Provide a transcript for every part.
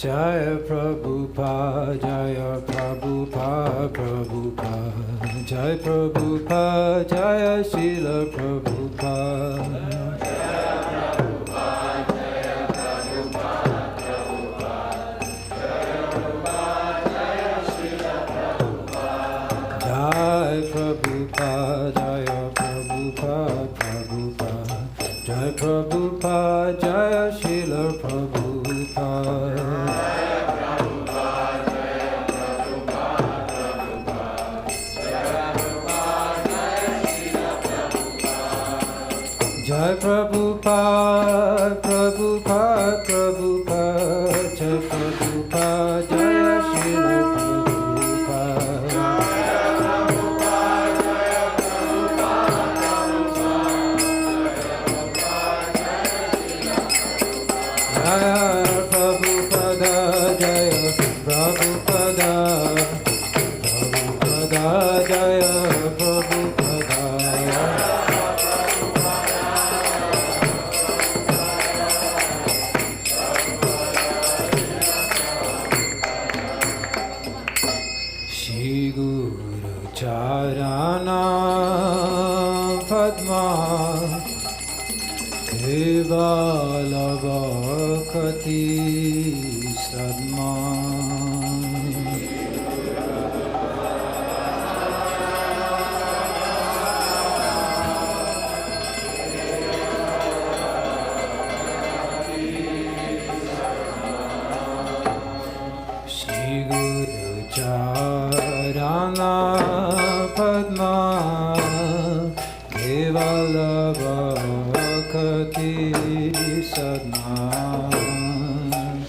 Jaya Prabhupada, Jaya Prabhupada, Prabhupada, Jaya Prabhupada, Jaya Srila Prabhupada. Jaya Prabhupada, Jaya Prabhupada, Prabhupada, Jaya Prabhupada, Jaya Srila Prabhupada. Jaya Prabhupada, Jaya Prabhupada, Prabhupada, Jaya Prabhupada, Jaya Srila Prabhupada. Jai Prabhupada, Prabhupada, Prabhupada, Jai Prabhupada, Jai Srila Prabhupada. Jai Prabhupada, Jai Prabhupada, Jai Prabhupada, Prabhupada, Jai Prabhupada. Shri Guru Charana Padma Kevala Bhakti Sadma. Shri Guru Charana Padma Kevala Bhakti Sadma.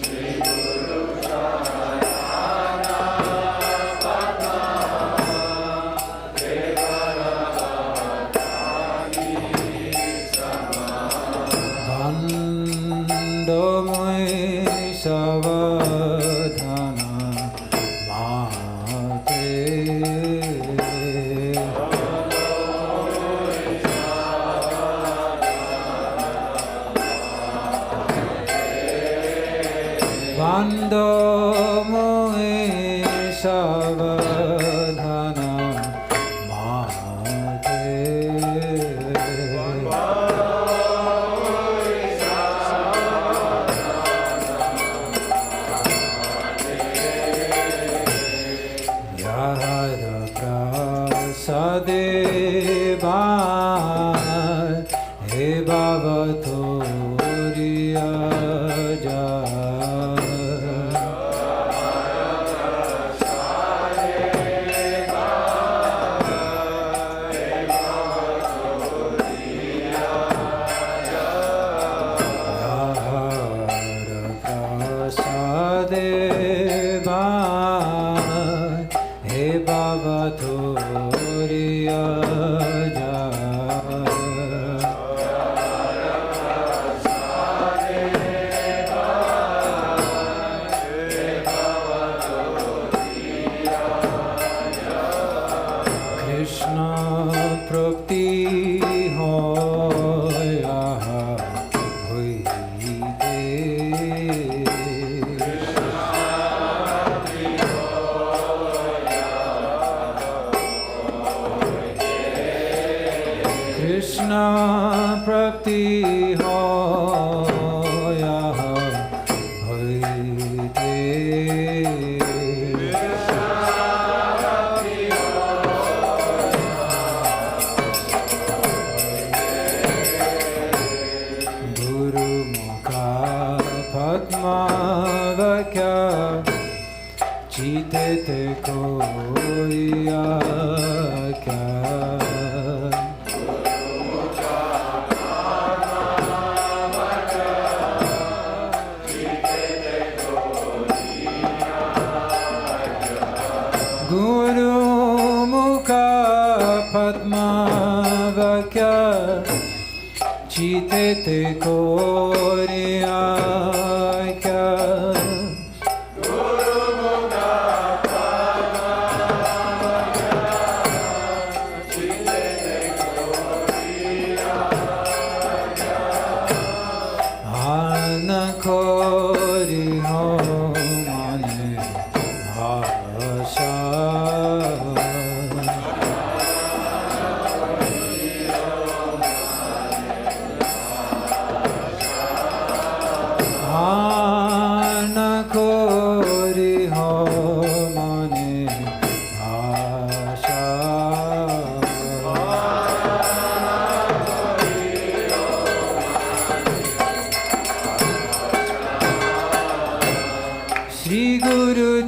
Shri Guru Charana Padma Kevala Bhakti Sadma. Bando Moi Savadhana Bando Moi Savadhana Mate. Yahara Prasade Bhai He Baba Toriya Jai. Krishna Prapti Hoya Hoite. Guru Mukha Padma Vakya Chite Te Koya Kya. Guru Mukha Padma Vakya Chite Te Koya Kya. Guru Mukha Padma Vakya Chite Te Koya Kya. Anakori Ho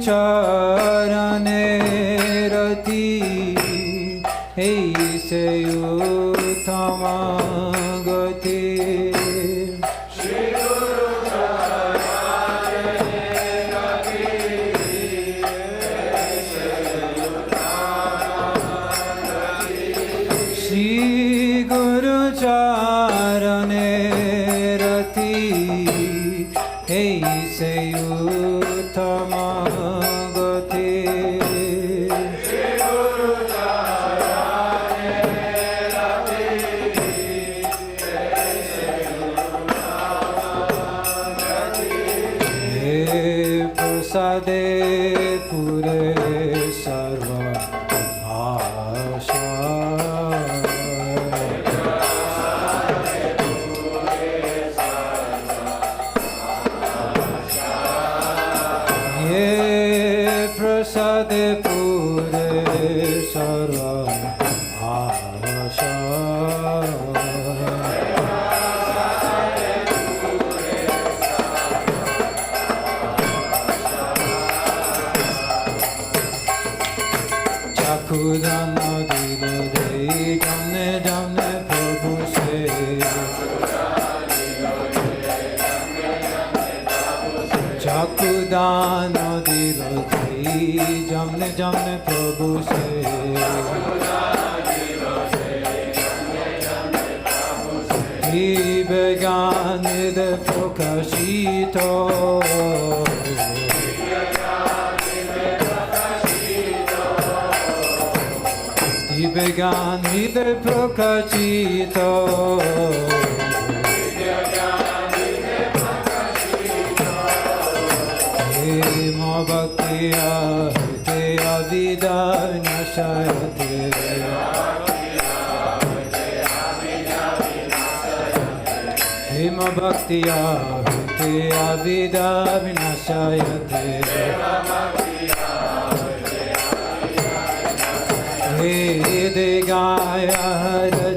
Charane Rati Eise Uttama Gati Sade pure sarva asha Ye prasade pure sarva asha Chakudan dilo de jamne jamne prabhu se Chakudan dilo de jamne jamne prabhu se Dibeganide prokashito Dibeganide prokashito Hema bhaktiya te avida nashayate Hema bhaktiya te avida vinashayate Vede gaya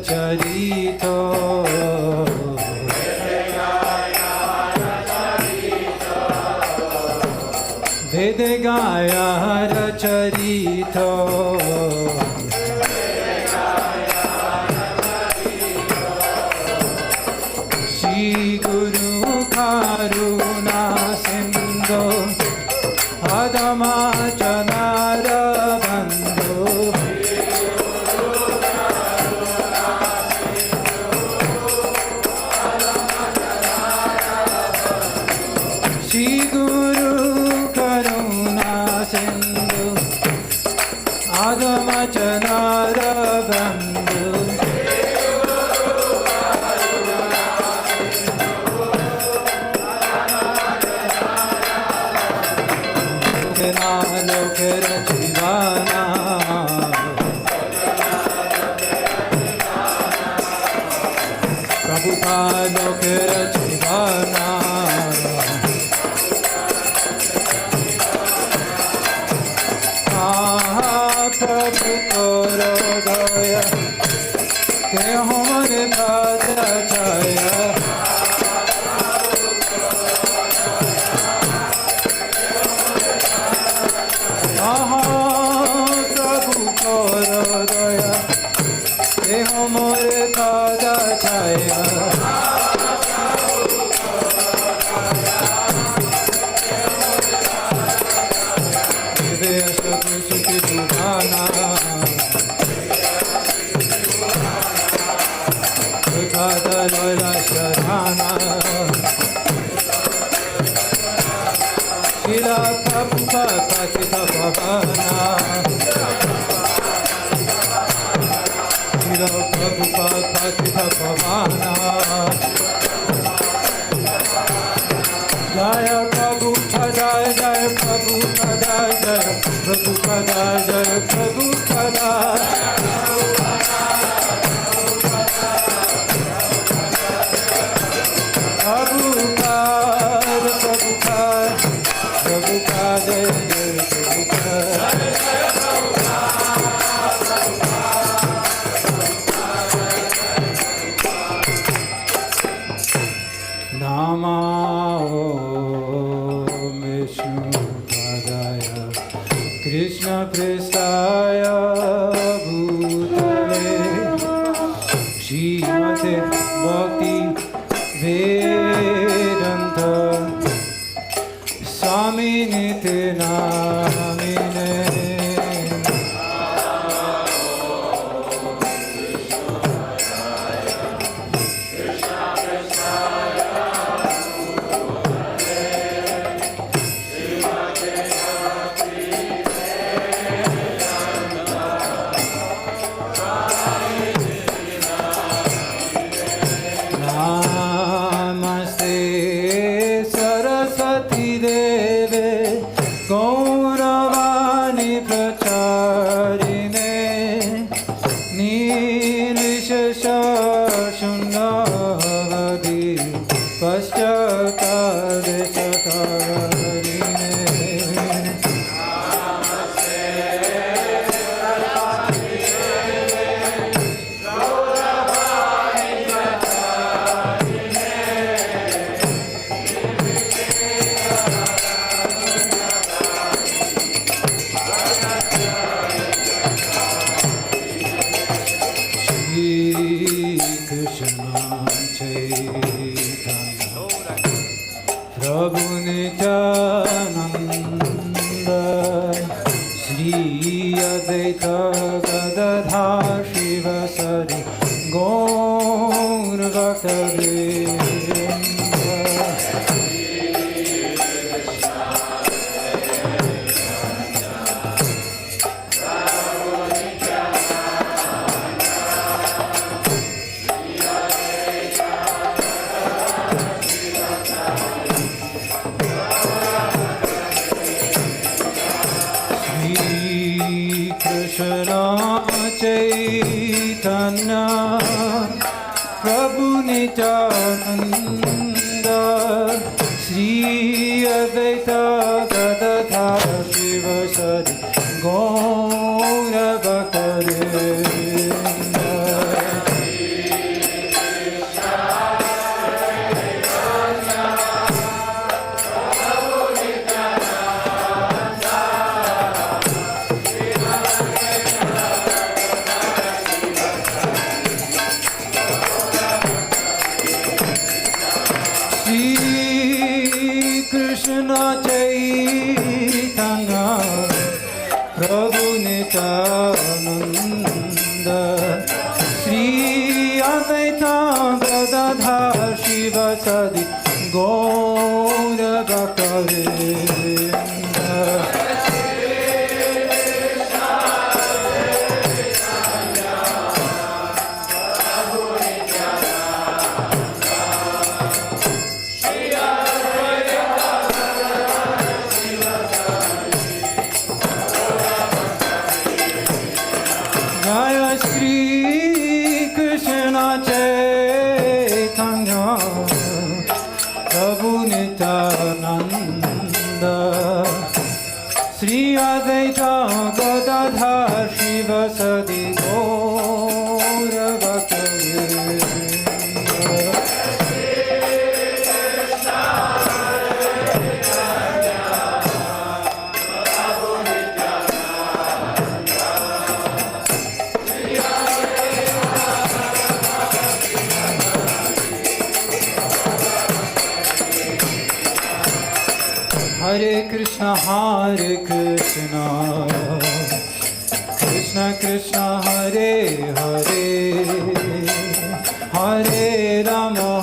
charito Vede gaya charito Shri Guru Karuna Sindhu Adama Chanara Bandhu Shri Guru Karuna Sindhu Adama Chanara Bandhu Lokera Chivana Prabhupada Lokera Chivana Prabhu Koro Daya Te Homare Pada Chaya Prabhu Koro Daya Te Homare Pada Chaya Shila Prabhupada Patita Pavana Shila Prabhupada Patita Pavana Jaya Prabhupada Jaya Prabhupada Jaya Prabhupada Jaya Prabhupada Nama Om Vishnu Padaya Prestaya Bhutale Srimate Bhakti Vedanta Swami Niti Namine Hare Krishna, Krishna Krishna, Hare Hare, Hare Rama,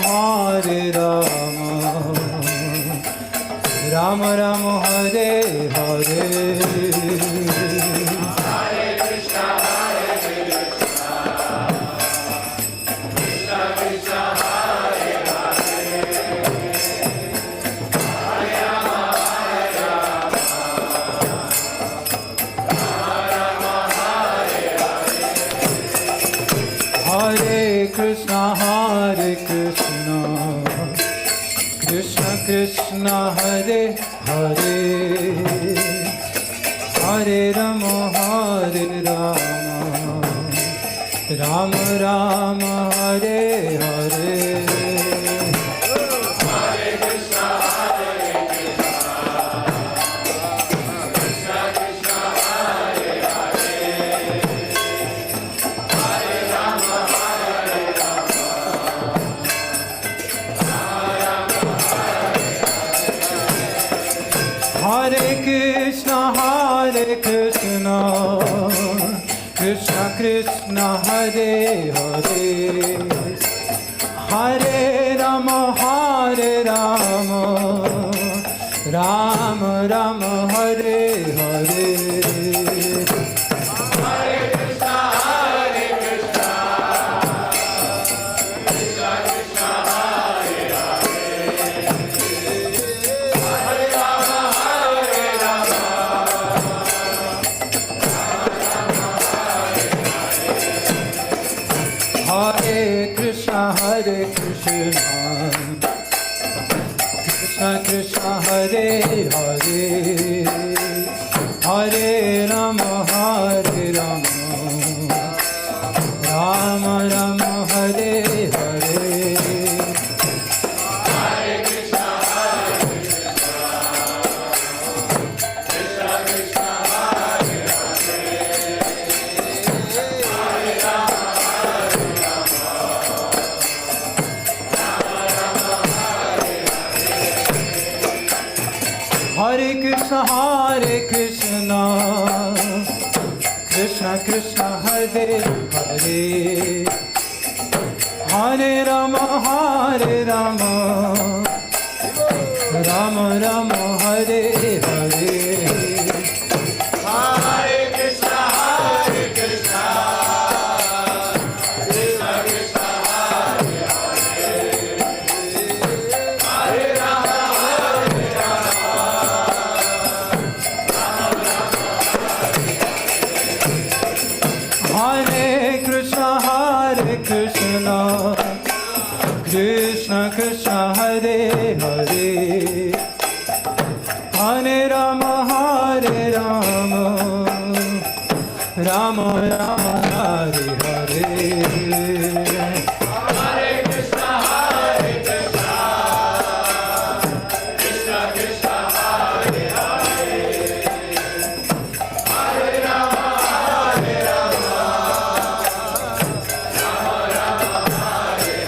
Rama Rama, Hare Hare. Krishna Hare Hare, Hare Rama, Rama Rama, Hare Hare. Hare Krishna, Krishna Krishna, Hare Hare Krishna, Krishna Krishna, Hare Hare, Hare Rama, Rama Rama, Hare Hare. Hare Krishna, Krishna Krishna, Hare Hare, Hare Rama, Rama Rama, Hare Hare. Hare Krishna, Krishna Krishna, Hare Hare, Hare Rama, Rama Rama, Hare Hare. Hare Krishna, Krishna Krishna, Hare Hare, Hare Rama, Hare Krishna, Krishna Krishna, Hare Hare, Hare Rama, Rama Rama, Hare Hare. Hare Krishna, Krishna Krishna, Hare Hare, Hare Rama,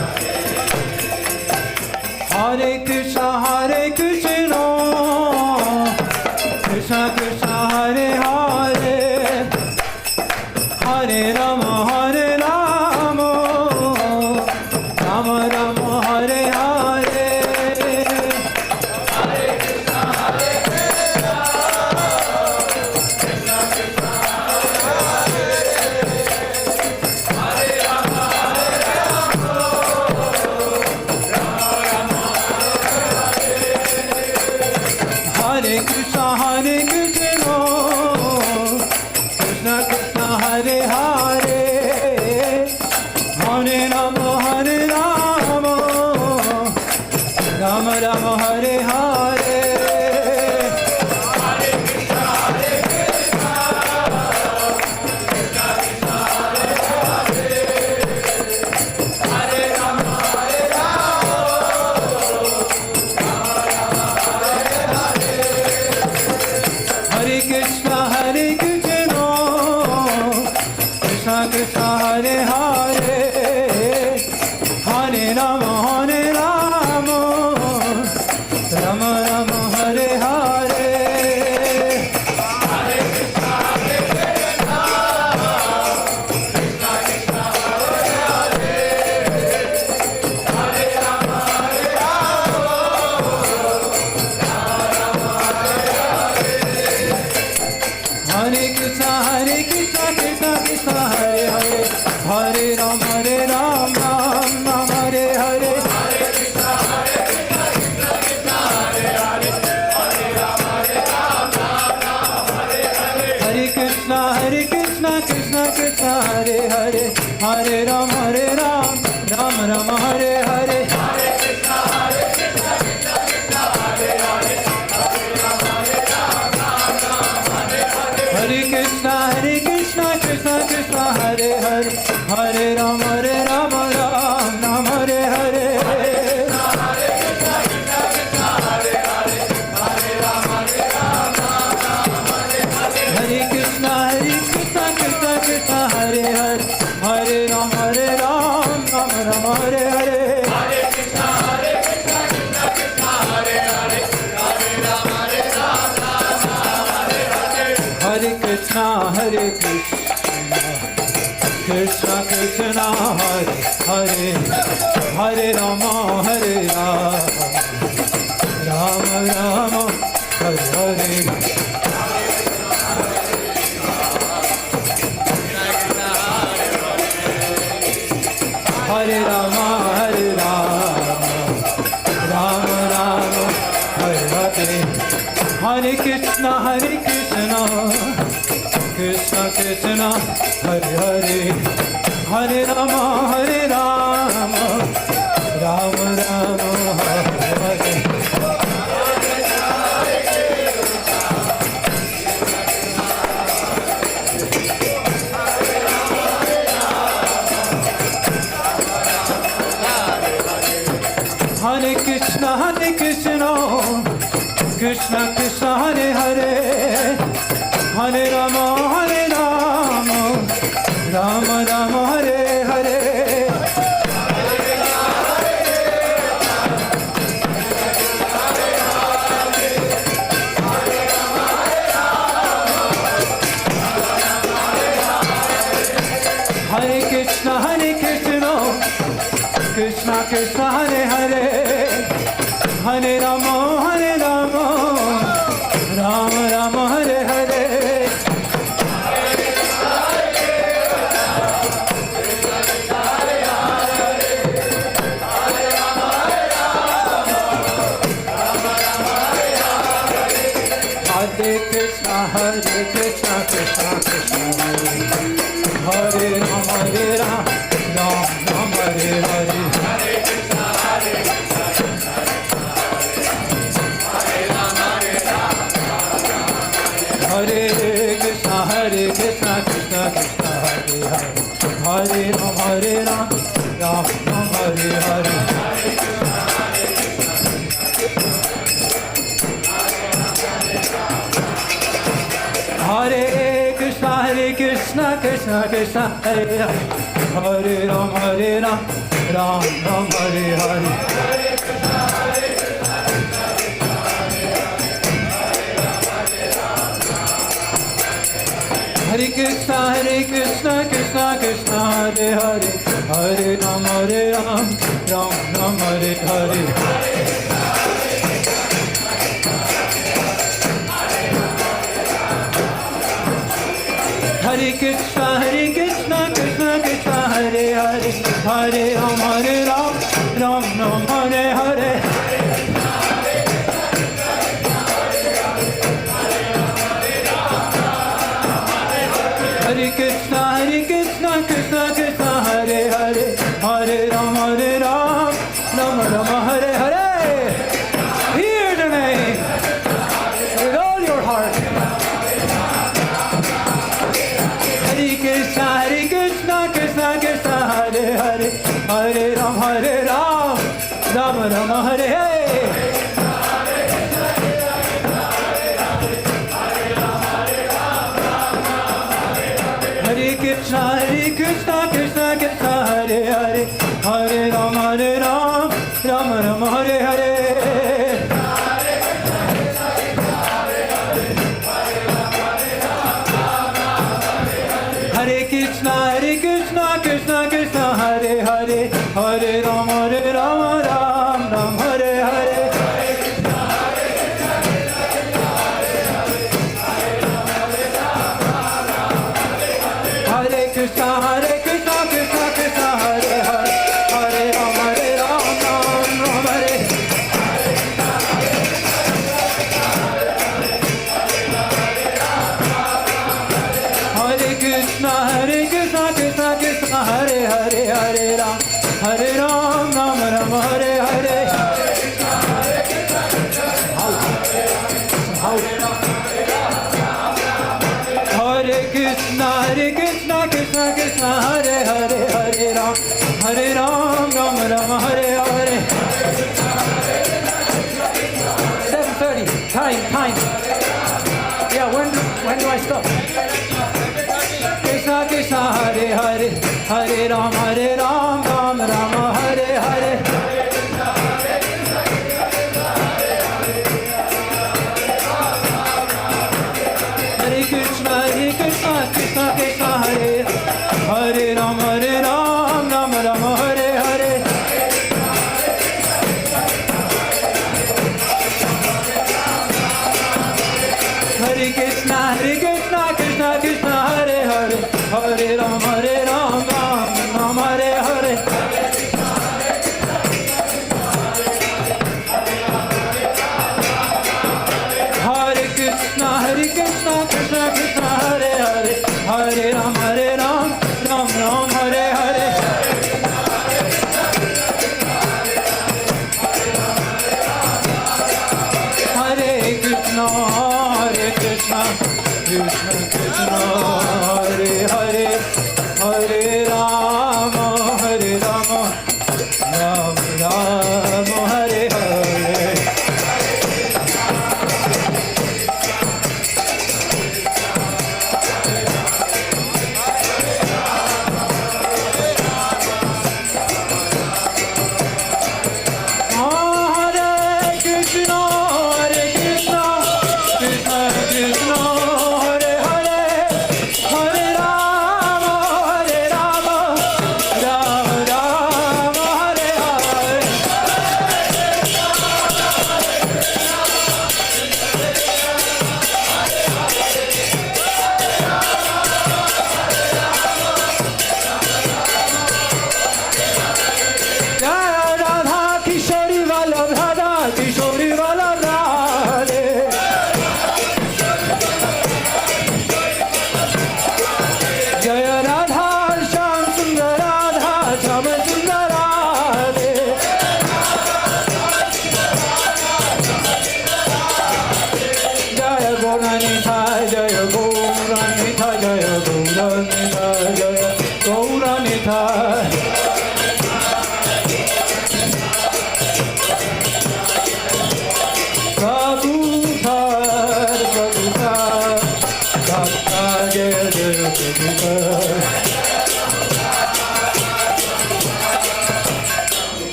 Rama Rama, Hare Hare. Hare Krishna, Krishna Krishna, Hare Hare, Hare Rama, Rama Rama, Hare Hare. Hare Krishna, Krishna Krishna, Hare Rama, Hare Krishna, Krishna Krishna, Hare Hare, Hare Rama, Rama Rama, Hare Hare. Hare Krishna, Krishna Krishna, Hare Rama, Hare Krishna, Krishna Krishna, Hare Hare, Hare Rama, Rama Rama, Hare Hare. Hare Krishna, Krishna Krishna, Hare Rama, Hare Krishna, Krishna Krishna, Hare Hare, Hare Rama, Ram Ram, Hare Hare. Hare Krishna, Krishna Hare Hare, Hare Rama, Hare Hare. Hare Krishna, Krishna Krishna, Hare Hare, Hare Rama, Ram Ram, Hare Hare. Hare Krishna, Krishna Hare Hare, Hare Rama, Hare Krishna, Krishna Krishna, Hare Hare, Hare Rama, Ram Ram, Hare Hare. Hare Krishna, Krishna Krishna, Hare Hare, Hare Rama, Krishna, Hare Krishna, Krishna Krishna, Hare Hare, Hare Rama, Hare Rama, Rama Rama, Hare Hare. Hare Rama, Hare Rama, Rama Rama, Hare Hare. Hare Krishna, Krishna Krishna, Hare Hare, Hare Rama, Rama Rama, Hare Hare. Hare Krishna, Krishna Krishna, Hare Hare, Hare Rama, Rama Rama, Hare Hare. Hare Krishna, Krishna Krishna, Hare Hare, Hare Rama, Rama Rama, Hare Hare. Hare Krishna, Krishna Krishna, Hare Hare, Rama, Rama Hare Hare. Hare Krishna, Krishna Krishna, Hare Hare, Hare Rama, Rama Hare Hare. Hare Krishna, Krishna Krishna, Hare Hare, Hare Rama, Rama Hare Hare. Hare Krishna, Krishna Krishna, Hare Hare, Hare Rama, Rama Hare Hare. Hare Krishna, Krishna Krishna, Hare Hare, Hare Rama, Rama Hare Hare. Hare Krishna, Krishna Krishna, Hare Hare, Hare Rama, Rama Hare Hare. Hear the name with all your heart. Hare Krishna, Krishna Krishna, Hare Hare, Hare Rama, Rama Hare Hare. Hare Krishna, Krishna Krishna, Hare Hare, Hare Rama, Rama Hare Hare. Hare Krishna, Krishna Krishna, Hare Hare, Hare Rama, Rama Hare Hare. Hare Krishna, Krishna Krishna, Hare Hare, Hare Rama, Rama Hare.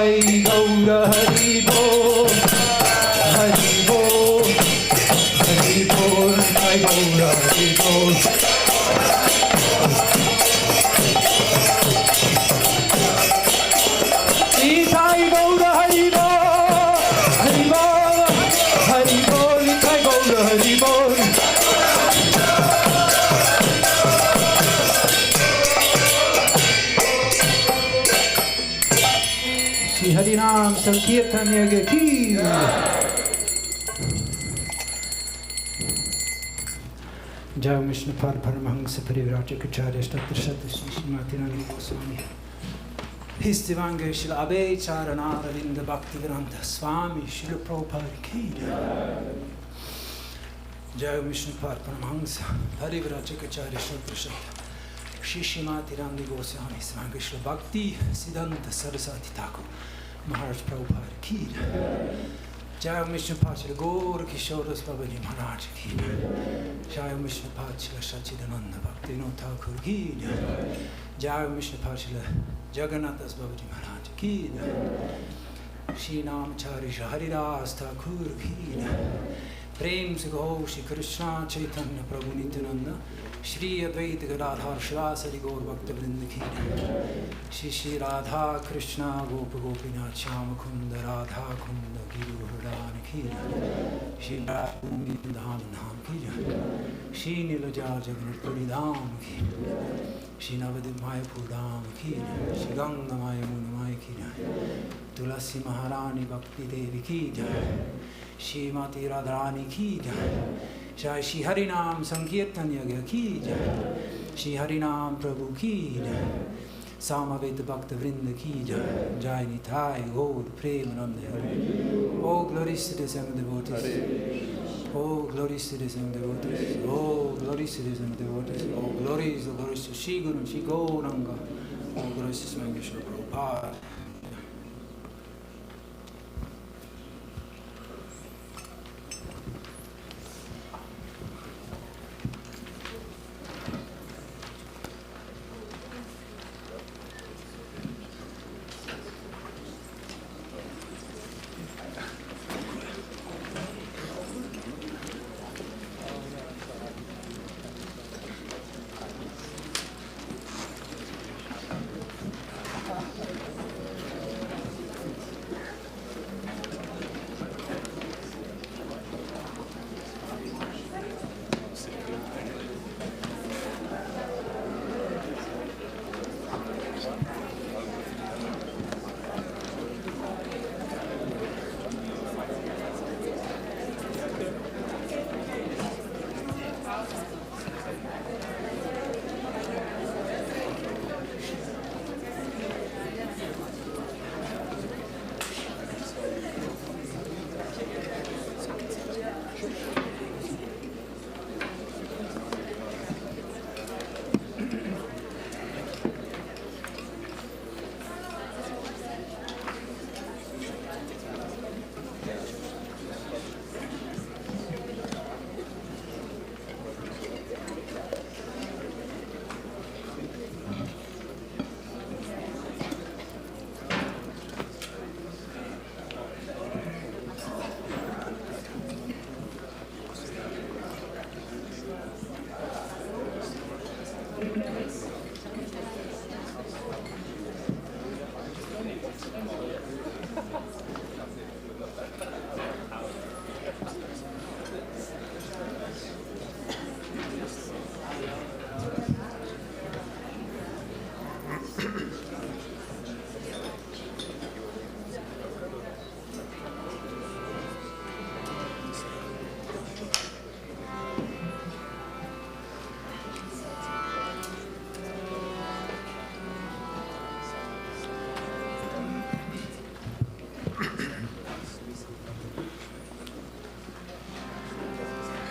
Nitai Gaura Hari Bol, Hari Bol, Hari Bol, Nitai Gaura Hari Bol. Nitai Gaura Hari Bol, Hari Bol, Hari Bol, Nitai Gaura Hari Bol. Shri Harinam Sankirtan Yage Ki. Jai Vishnu Paramahansa Parivrajacharya Shtatrashati Srimati Nandi Goswami. His Divanga Shila Abhay Charanara Linda Bhakti Granta Swami Shila Prabhupada Ki. Jai Vishnu Paramahansa Parivrajacharya Shtatrashati Shishimati Randi Goswami Svanga Shila Bhakti Siddhanta Saraswati Thakur Maharaj Prabhupada Ki. Jai Vishnu Pachila Gaur Kishora Babaji Maharaj Ki. Jai Vishnu Pachila Sachidananda Bhakti No Thakur Ki. Jai Vishnu Pachila Jagannathas Babaji Maharaj Ki. Shri Namachari Haridas Thakur Ki. Prem se Gaur Shri Krishna Chaitanya Prabhu Nityananda Shri Advaita Gadadhar Shivasari Gaur Bhakta Vrinda Ki. Shri Radha Krishna Gopa Gopinath Shyama Kunda Radha Kunda Giru Hridana Ki. Shri Radhumi Dham Dham Ki. Shri Nilajar Jagannath Puri Dham Ki. Shri Navadip Mayapur Dham Ki. Shri Ganga Maya Muna Maya Ki. Tulasi Maharani Bhakti Devi Ki. Shri Mati Radharani Ki. Jai Shri Harinam Sankirtan Yagya Ki. Shri Harinam Prabhu Ki. Samaveta Bhakta Vrinda Ki. Jai Nitai Gaur Premananda Hari. Oh, glories to the seven devotees. Oh, glories to the seven devotees. Oh, glories to the seven devotees. Oh, glories to Shri Guru, Shri Gauranga. Oh, glories to Swami Vishnu Prabhupada.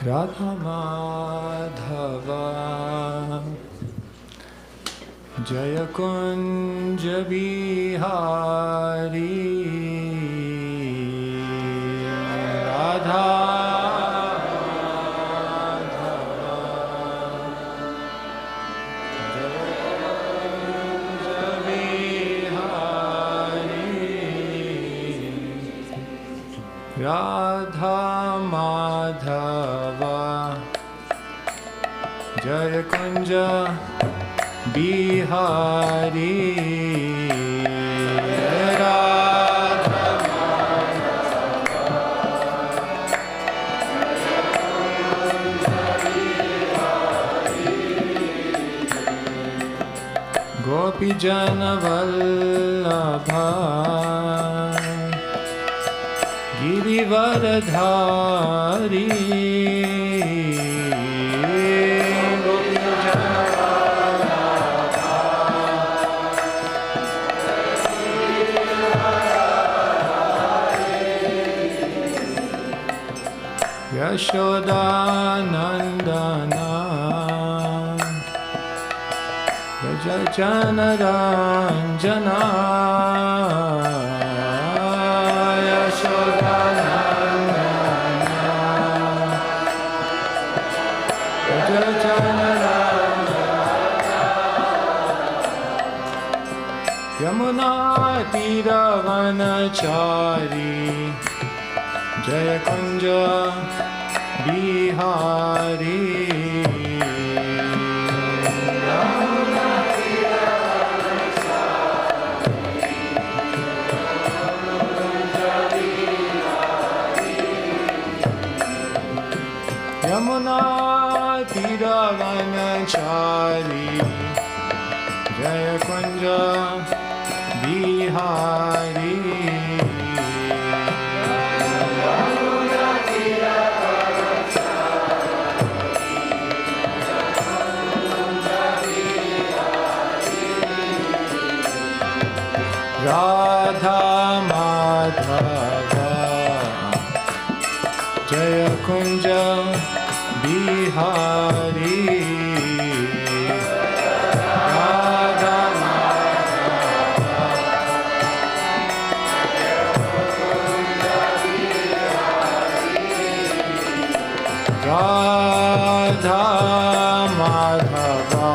Radha Madhava Jaya Kunja Bihari Radha Madhava Jaya Kunja Bihari Radha Madhava Jaya Kunja Bihari Radha Gopi Jana Vallabha Girivaradhari Gopi Jana Vallabha Yashodanandana Janaranjana Yashodanandana Yamuna Tiravanachari Jaya Kunja Bihari Yamuna Tiravanachari Jaya Kunja Bihari Yamuna Tiravanachari Radha Madhava Jaya Kunja Bihari Radha Madhava Radha Madhava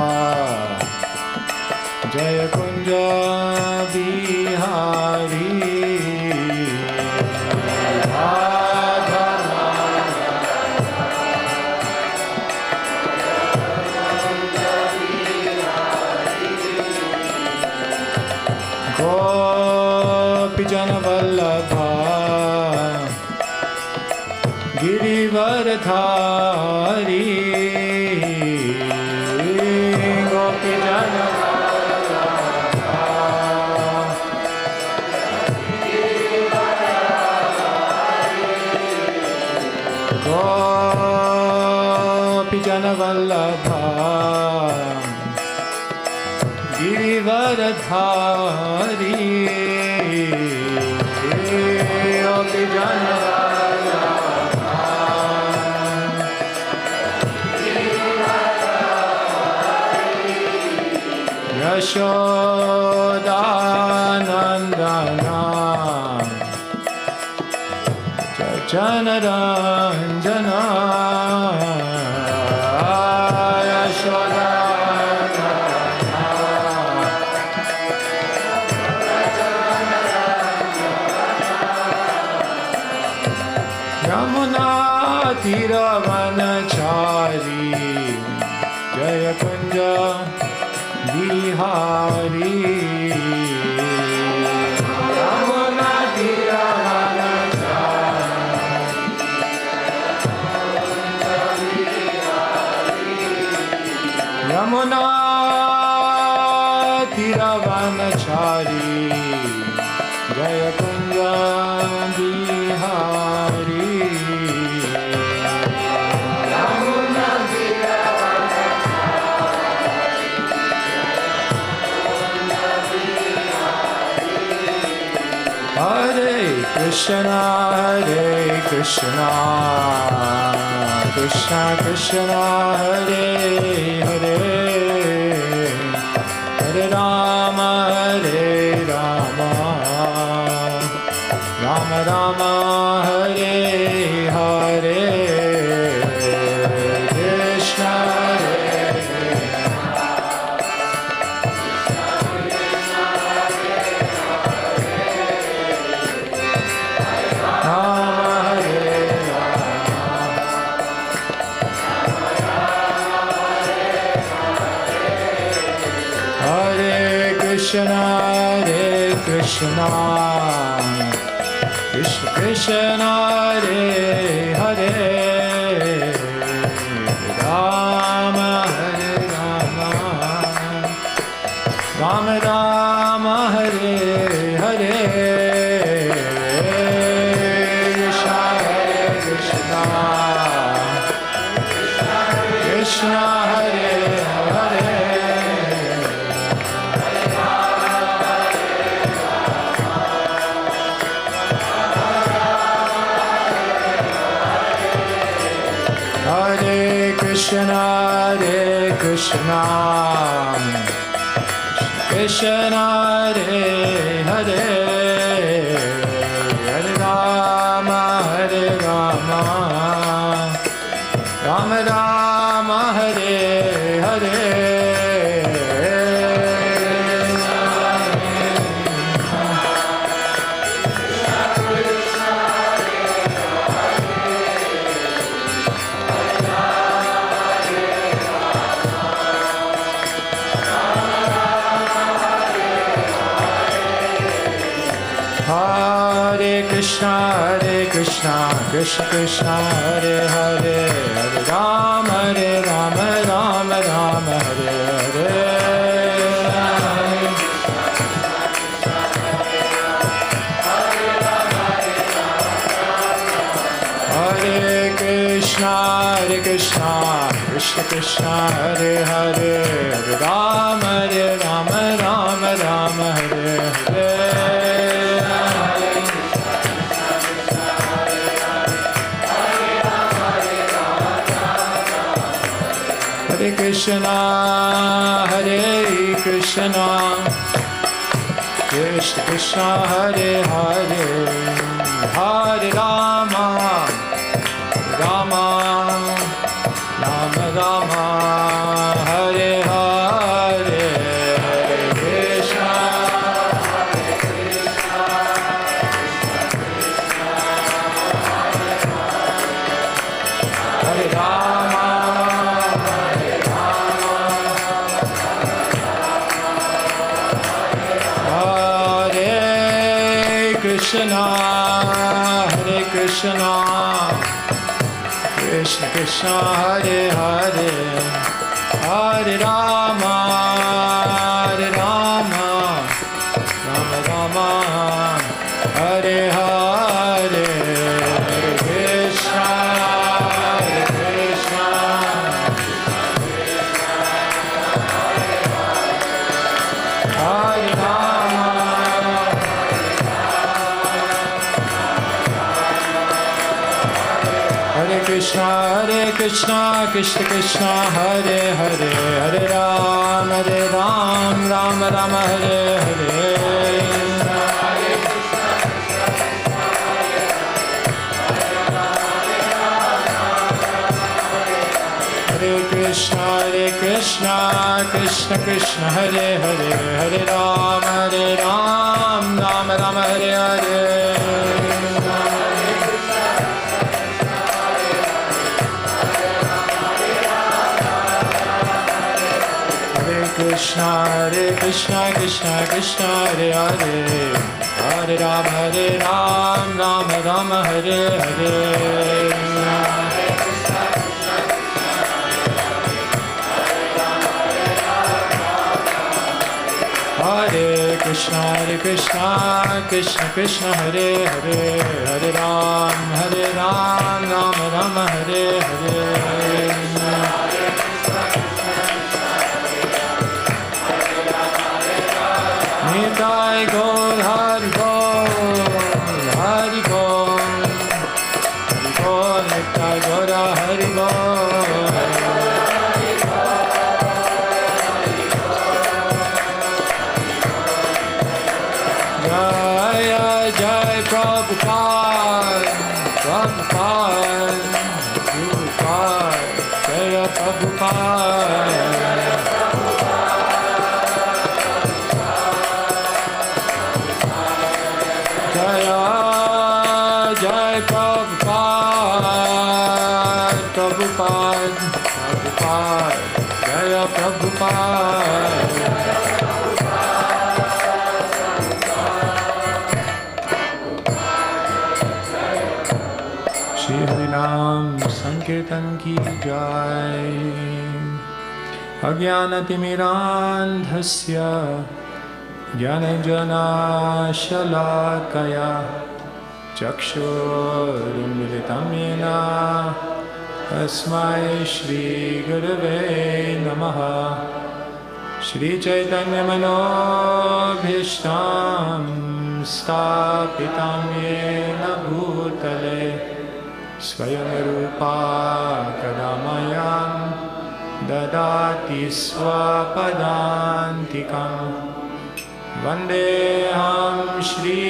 Jaya Kunja Bihari Jana Vallabha Girivaradhari Gopi Jana Vallabha Gopi Jana Vallabha Girivaradhari Gopi Jana Vallabha Yashodanandana Janaranjana Yamuna Tiravanachari Jaya Kunja Bihari Yamuna Tiravanachari Yamuna Tiravanachari Jaya Kunja Bihari Hare Krishna, Hare Krishna, Krishna Krishna, Hare Hare, Hare Rama, Hare Rama, Rama Rama, Hare Hare, Krishna Hare Rama, Krishna, Hare Krishna, Krishna Krishna, Hare Hare, Rama Hare Rama, Rama Rama, Hare Hare, Krishna Hare Krishna, Krishna Hare Hare. Krishna, Hare Krishna, Krishna Hare Hare, Hare Rama, Hare Rama, Rama Rama, Hare Hare. Krishna, Hare Krishna, Krishna Krishna, Hare Hare, Hare Rama, Rama Rama, Hare Hare. Hare Krishna, Krishna Krishna, Hare Hare, Hare Rama, Rama Rama, Hare Hare. Hare Krishna, Krishna Krishna, Hare Hare, Hare Rama, Rama Rama, Hare Hare, Krishna, Hare Rama. Krishna, Hare Krishna, Krishna Krishna, Hare Hare, Hare Rama, Rama Rama, Hare Hare, Krishna, Krishna, Hare Rama. Krishna, Krishna Krishna, Hare Hare, Hare Ram, Rama Rama, Hare Hare. Hare Krishna, Krishna Krishna, Hare Hare, Hare Ram, Rama Rama, Hare Hare. Krishna, Krishna Krishna, Hare Hare, Hare Rama, Rama Rama, Hare Hare. Hare Krishna, Krishna Krishna, Hare Hare, Hare Rama, Rama Rama, Hare Hare. Nitai Gaur, Hari Bol, Hari Bol, Hari Bol, Nitai Gaur, Hari Bol. Jaya Jai Prabhupada, Prabhupada, Jaya Prabhupada. Jaya Jai Prabhupada, Prabhupada, Jaya Prabhupada. Hari Nam Sankirtan ki jai. Ajnanatimidandhasya Jnananjana Shalakaya Chakshurunmilitam yena Tasmai Shri Gurave Namaha. Shri Chaitanya Manobhishtam Stapitam yena bhutale Swayam Rupa Kadamayam Dadati Swapadantikam. Vandeham Shri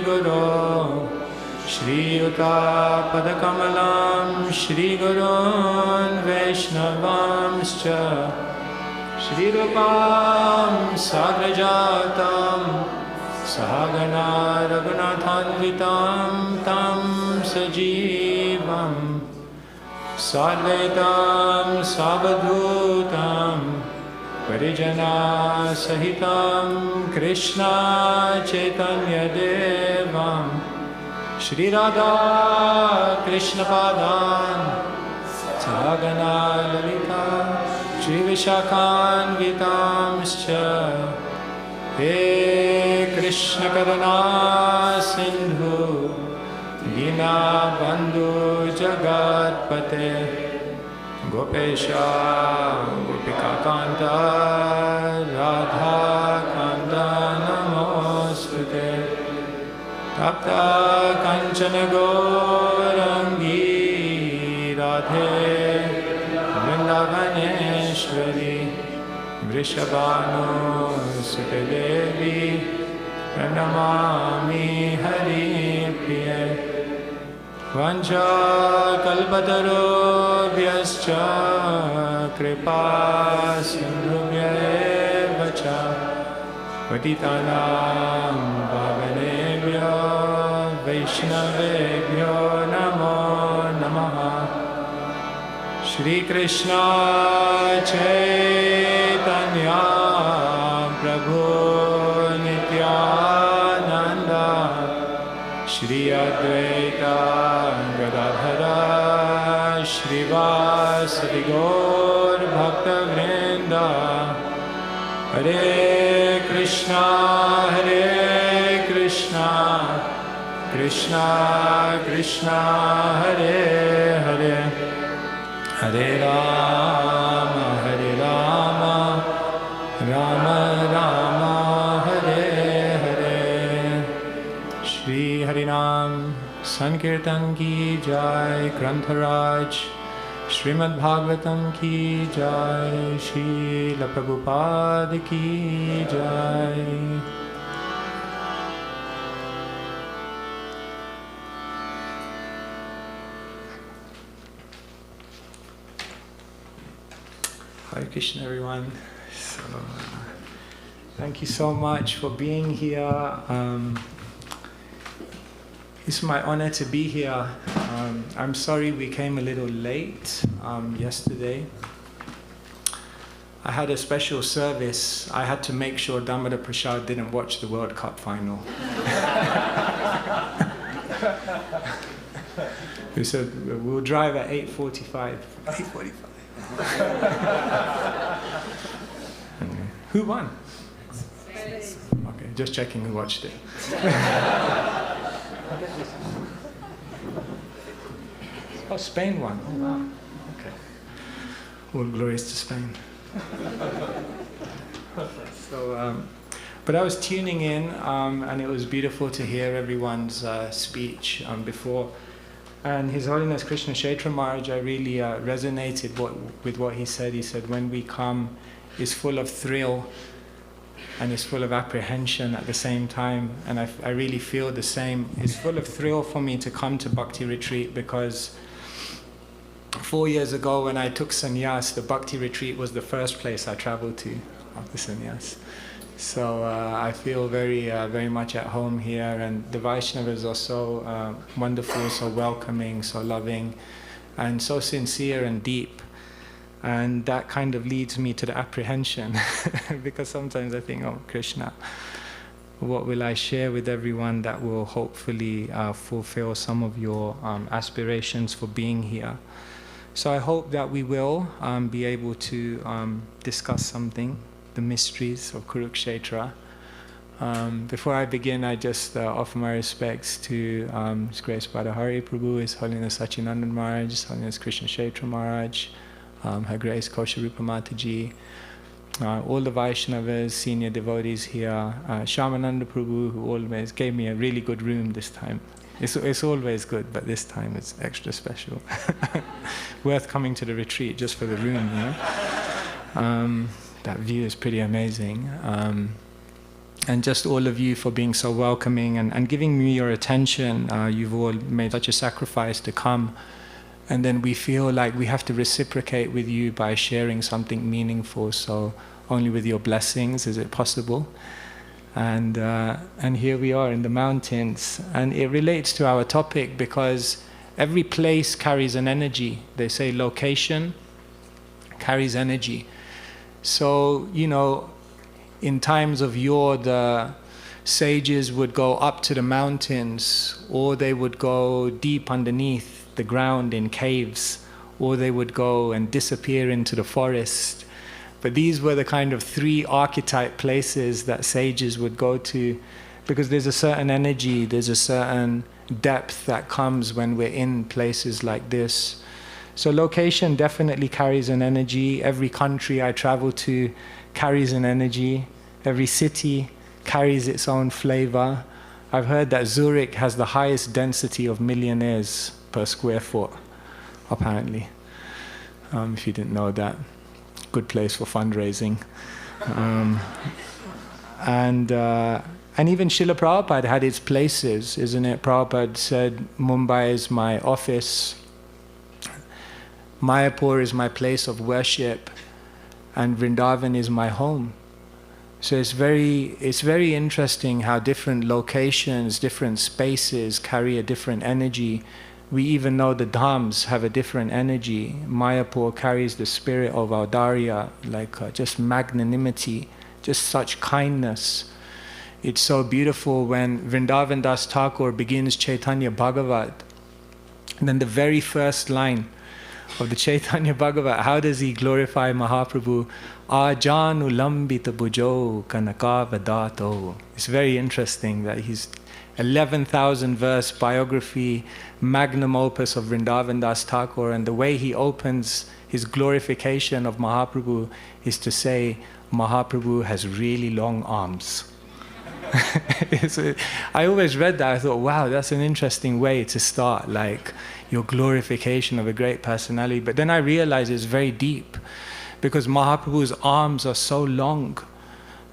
Guru Shri Yuta Padakamalam Shri Gurun Vaishnavamscha Shri Rupam Sagrajatam Sahagana Raghunathanvitam Tam Sajivam Sadvaitam Savadhutam Parijana Sahitam Krishna Chaitanya Devam Shri Radha Krishna Padan Sahagana Lalita Shri Vishakhan Vitamscha. He Krishna Karuna Sindhu Dina Bandhu Jagatpate Gopesha Gopika Kanta Radha Kanta Namostute Tapta Kanchana Gaurangi Radhe Vrindavaneshwari Vrishabhanu Sute Devi Pranamami Hari Priya. Vancha kalpatarubhyascha kripa sindhubhya cha patitanam pavanebhyo vaishnavebhyo namo namaha. Shri Krishna Chaitanya Prabhu Nityananda Shri Advaita Gadadhara Shri Vasadi Gaur Bhakta Vrinda. Hare Krishna Krishna Krishna Hare Hare Hare Rama Rama Rama Hare Hare. Shri Harinam Sankirtan ki jai. Grantharaj Srimad Bhagavatam ki jai. Srila Prabhupada ki jai. Hare Krishna, everyone. So, thank you so much for being here. It's my honor to be here. I'm sorry we came a little late yesterday. I had a special service. I had to make sure Damodar Prasad didn't watch the World Cup final. He said, we'll drive at 8:45. 8:45. Who won? Okay, just checking who watched it. Oh, Spain won. Oh, wow. Okay. All glories to Spain. So, but I was tuning in, and it was beautiful to hear everyone's speech before. And His Holiness Krishna Kshetra Maharaj, I really resonated with what he said. He said, when we come, is full of thrill and is full of apprehension at the same time. And I really feel the same. It's full of thrill for me to come to Bhakti retreat because 4 years ago when I took sannyas, the Bhakti retreat was the first place I traveled to after sannyas. So I feel very much at home here, and the Vaishnavas are so wonderful, so welcoming, so loving, and so sincere and deep. And that kind of leads me to the apprehension, because sometimes I think, oh, Krishna, what will I share with everyone that will hopefully fulfill some of your aspirations for being here. So I hope that we will be able to discuss something, the mysteries of Kuruksetra. Before I begin, I just offer my respects to His Grace Badahari Prabhu, His Holiness Sachinandan Maharaj, His Holiness Krishna Kshetra Maharaj, Her Grace Kosharupa Mataji, all the Vaishnavas, senior devotees here, Shamananda Prabhu, who always gave me a really good room this time. It's always good, but this time it's extra special. Worth coming to the retreat just for the room, you know? That view is pretty amazing. And just all of you for being so welcoming and giving me your attention. You've all made such a sacrifice to come. And then we feel like we have to reciprocate with you by sharing something meaningful. So only with your blessings is it possible. And here we are in the mountains. And it relates to our topic because every place carries an energy. They say location carries energy. So, you know, in times of yore, the sages would go up to the mountains, or they would go deep underneath the ground in caves, or they would go and disappear into the forest. But these were the kind of three archetype places that sages would go to, because there's a certain energy, there's a certain depth that comes when we're in places like this. So location definitely carries an energy. Every country I travel to carries an energy. Every city carries its own flavor. I've heard that Zurich has the highest density of millionaires per square foot, apparently. If you didn't know that. Good place for fundraising. And even Srila Prabhupada had its places, isn't it? Prabhupada said, Mumbai is my office, Mayapur is my place of worship, and Vrindavan is my home. So it's very interesting how different locations, different spaces carry a different energy. We even know the dhams have a different energy. Mayapur carries the spirit of Audarya, like just magnanimity, just such kindness. It's so beautiful when Vrindavan Das Thakur begins Chaitanya Bhagavat. And then the very first line of the Chaitanya Bhagavat, how does he glorify Mahaprabhu? Ajanu lambita bujo kanakavadato. It's very interesting that his 11,000 verse biography, magnum opus of Vrindavan Das Thakur, and the way he opens his glorification of Mahaprabhu is to say, Mahaprabhu has really long arms. I always read that, I thought, wow, that's an interesting way to start, like your glorification of a great personality. But then I realized it's very deep, because Mahaprabhu's arms are so long,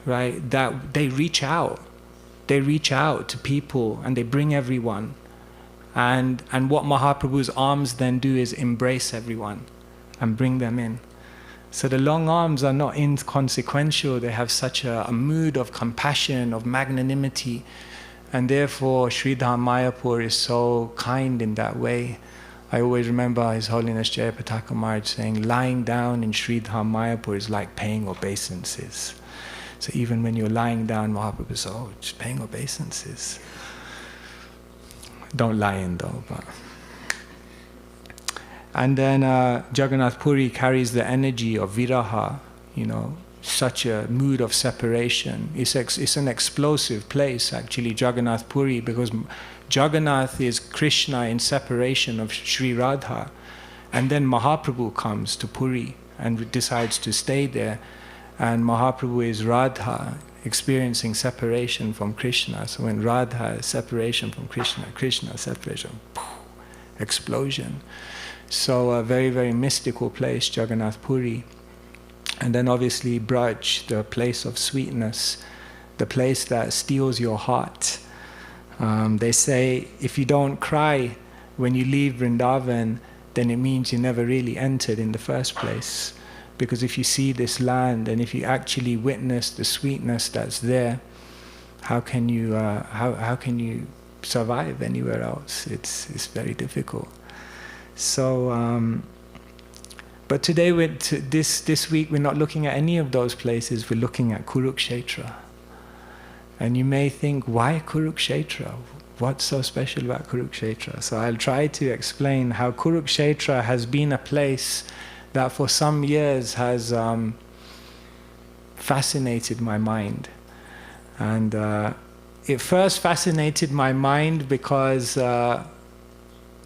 right, that they reach out. They reach out to people and they bring everyone. And what Mahaprabhu's arms then do is embrace everyone and bring them in. So the long arms are not inconsequential. They have such a mood of compassion, of magnanimity. And therefore, Sridham Mayapur is so kind in that way. I always remember His Holiness Jayapataka Maharaj saying, lying down in Sridham Mayapur is like paying obeisances. So even when you're lying down, Mahaprabhu says, oh, just paying obeisances. Don't lie in though, but... And then Jagannath Puri carries the energy of viraha, you know, such a mood of separation. It's an explosive place, actually, Jagannath Puri, because Jagannath is Krishna in separation of Sri Radha. And then Mahaprabhu comes to Puri and decides to stay there. And Mahaprabhu is Radha, experiencing separation from Krishna. So when Radha is separation from Krishna, Krishna separation, explosion. So a very, very mystical place, Jagannath Puri. And then obviously Braj, the place of sweetness, the place that steals your heart. They say if you don't cry when you leave Vrindavan, then it means you never really entered in the first place. Because if you see this land and if you actually witness the sweetness that's there, how can you survive anywhere else? It's very difficult. So, but today, this week, we're not looking at any of those places. We're looking at Kuruksetra. And you may think, why Kuruksetra? What's so special about Kuruksetra? So I'll try to explain how Kuruksetra has been a place that for some years has fascinated my mind. And it first fascinated my mind because the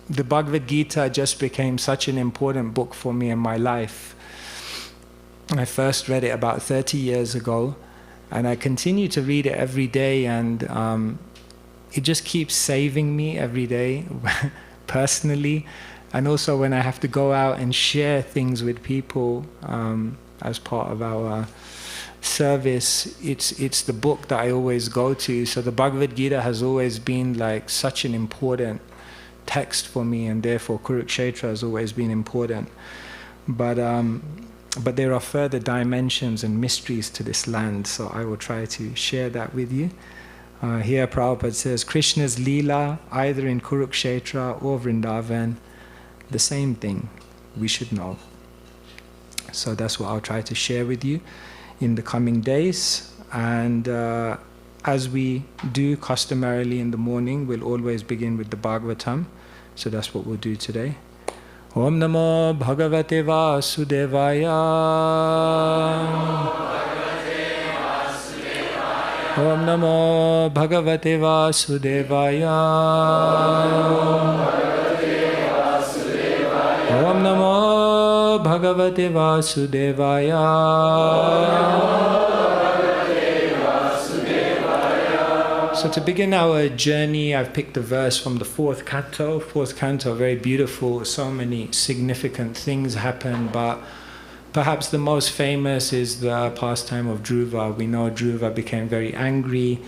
Bhagavad Gita just became such an important book for me in my life. I first read it about 30 years ago, and I continue to read it every day, and it just keeps saving me every day, personally, and also when I have to go out and share things with people as part of our service, it's the book that I always go to. So the Bhagavad Gita has always been like such an important text for me, and therefore Kuruksetra has always been important. But there are further dimensions and mysteries to this land, so I will try to share that with you. Here Prabhupada says, Krishna's Leela, either in Kuruksetra or Vrindavan, the same thing, we should know. So that's what I'll try to share with you in the coming days. And as we do customarily in the morning, we'll always begin with the Bhagavatam. So that's what we'll do today. Om Namo Bhagavate Vasudevaya. Om Namo Bhagavate Vasudevaya. Om Namo Bhagavate Vasudevaya. So to begin our journey, I've picked a verse from the fourth canto. Fourth canto, very beautiful. So many significant things happen, but perhaps the most famous is the pastime of Dhruva. We know Dhruva became very angry.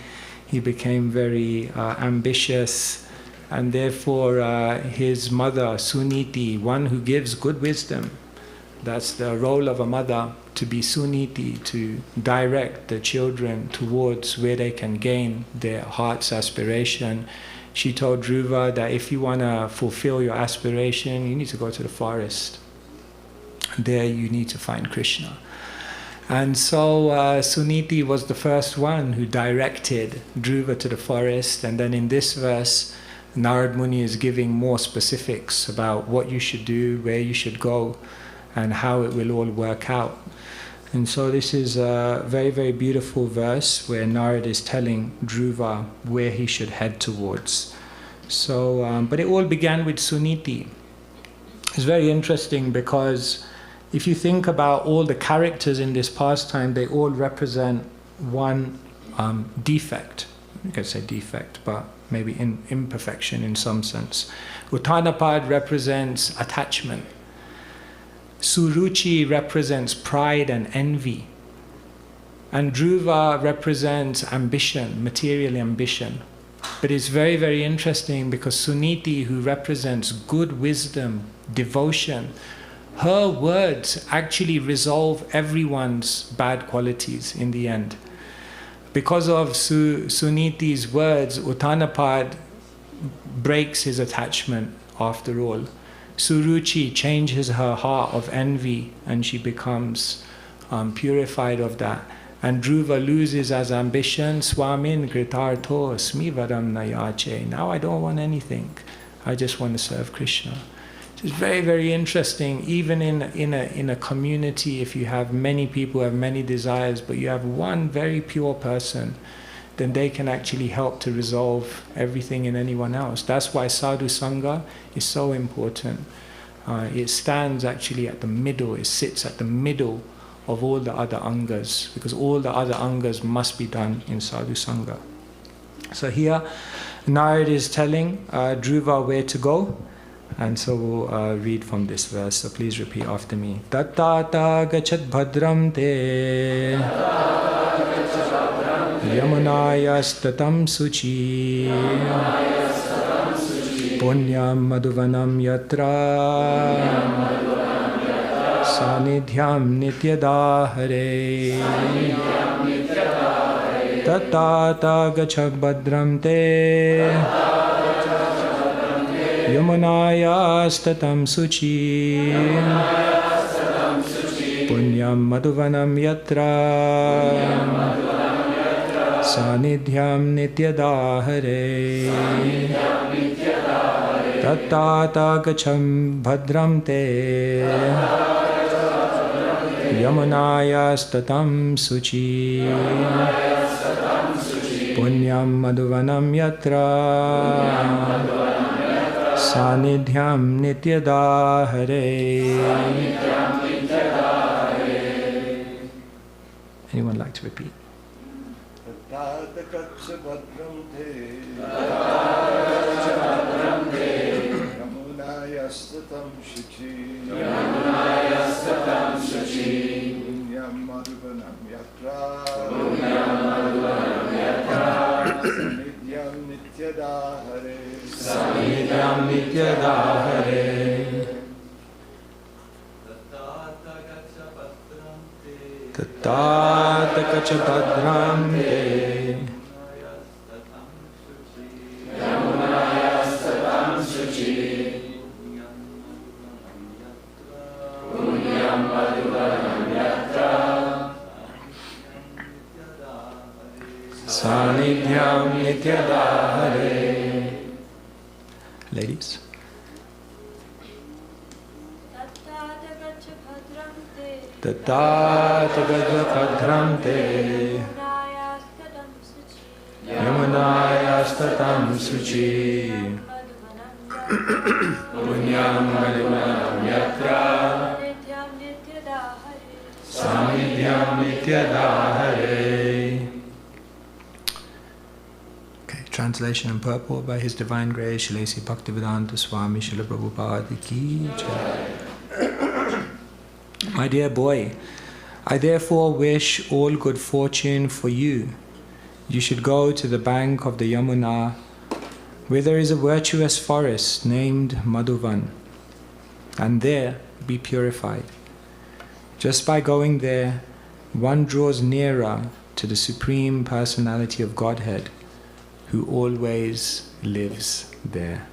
He became very ambitious, and therefore his mother, Suniti, one who gives good wisdom. That's the role of a mother, to be Suniti, to direct the children towards where they can gain their heart's aspiration. She told Dhruva that if you want to fulfill your aspiration, you need to go to the forest. There you need to find Krishna. And so Suniti was the first one who directed Dhruva to the forest. And then in this verse, Narad Muni is giving more specifics about what you should do, where you should go, and how it will all work out. And so this is a very, very beautiful verse where Narad is telling Dhruva where he should head towards. So, but it all began with Suniti. It's very interesting because if you think about all the characters in this pastime, they all represent one defect. You could say defect, but maybe imperfection in some sense. Uttanapad represents attachment. Suruchi represents pride and envy. And Dhruva represents ambition, material ambition. But it's very, very interesting because Suniti, who represents good wisdom, devotion, her words actually resolve everyone's bad qualities in the end. Because of Suniti's words, Uttanapad breaks his attachment after all. Suruchi changes her heart of envy and she becomes purified of that. And Dhruva loses his ambition. Swamin kritartho asmi varam nayache. Now I don't want anything. I just want to serve Krishna. It's very, very interesting. Even in a community, if you have many people who have many desires, but you have one very pure person, then they can actually help to resolve everything in anyone else. That's why sadhu sangha is so important. It stands actually at the middle. It sits at the middle of all the other angas, because all the other angas must be done in sadhu sangha. So here, Narad is telling Dhruva where to go. And so we'll read from this verse. So please repeat after me. Tattata gachat bhadram te yamunayastatam suchi punyam madhuvanam yatra sanidhyam nityadahare. Tattata gachat bhadram te Yamunayastatam suchi punyam madhuvanam yatra Sanidhyam nityadahare Tattata gacham bhadram te Yamunayastatam suchi Punyam madhuvanam yatra Sanidhyam nityadahare. Anyone like to repeat? Yamunayastatam shuchi Punyam madhuvanam yatra Sanidhyam nityadahare Sanidhyam nityadahare Tattata kacha bhadram te Yamunayastatam suchi Punyam madhuvanam yatra Sanidhyam nityadahare. Ladies. Tattata gaja bhadram te Yamunayastatam suchi Punyam madhuvanam yatra Sanidhyam nityadahare. Okay, translation and purport by His Divine Grace Srila Bhaktivedanta Swami Srila Prabhupada Ki Jai. My dear boy, I therefore wish all good fortune for you. You should go to the bank of the Yamuna, where there is a virtuous forest named Madhuvan, and there be purified. Just by going there, one draws nearer to the Supreme Personality of Godhead, who always lives there.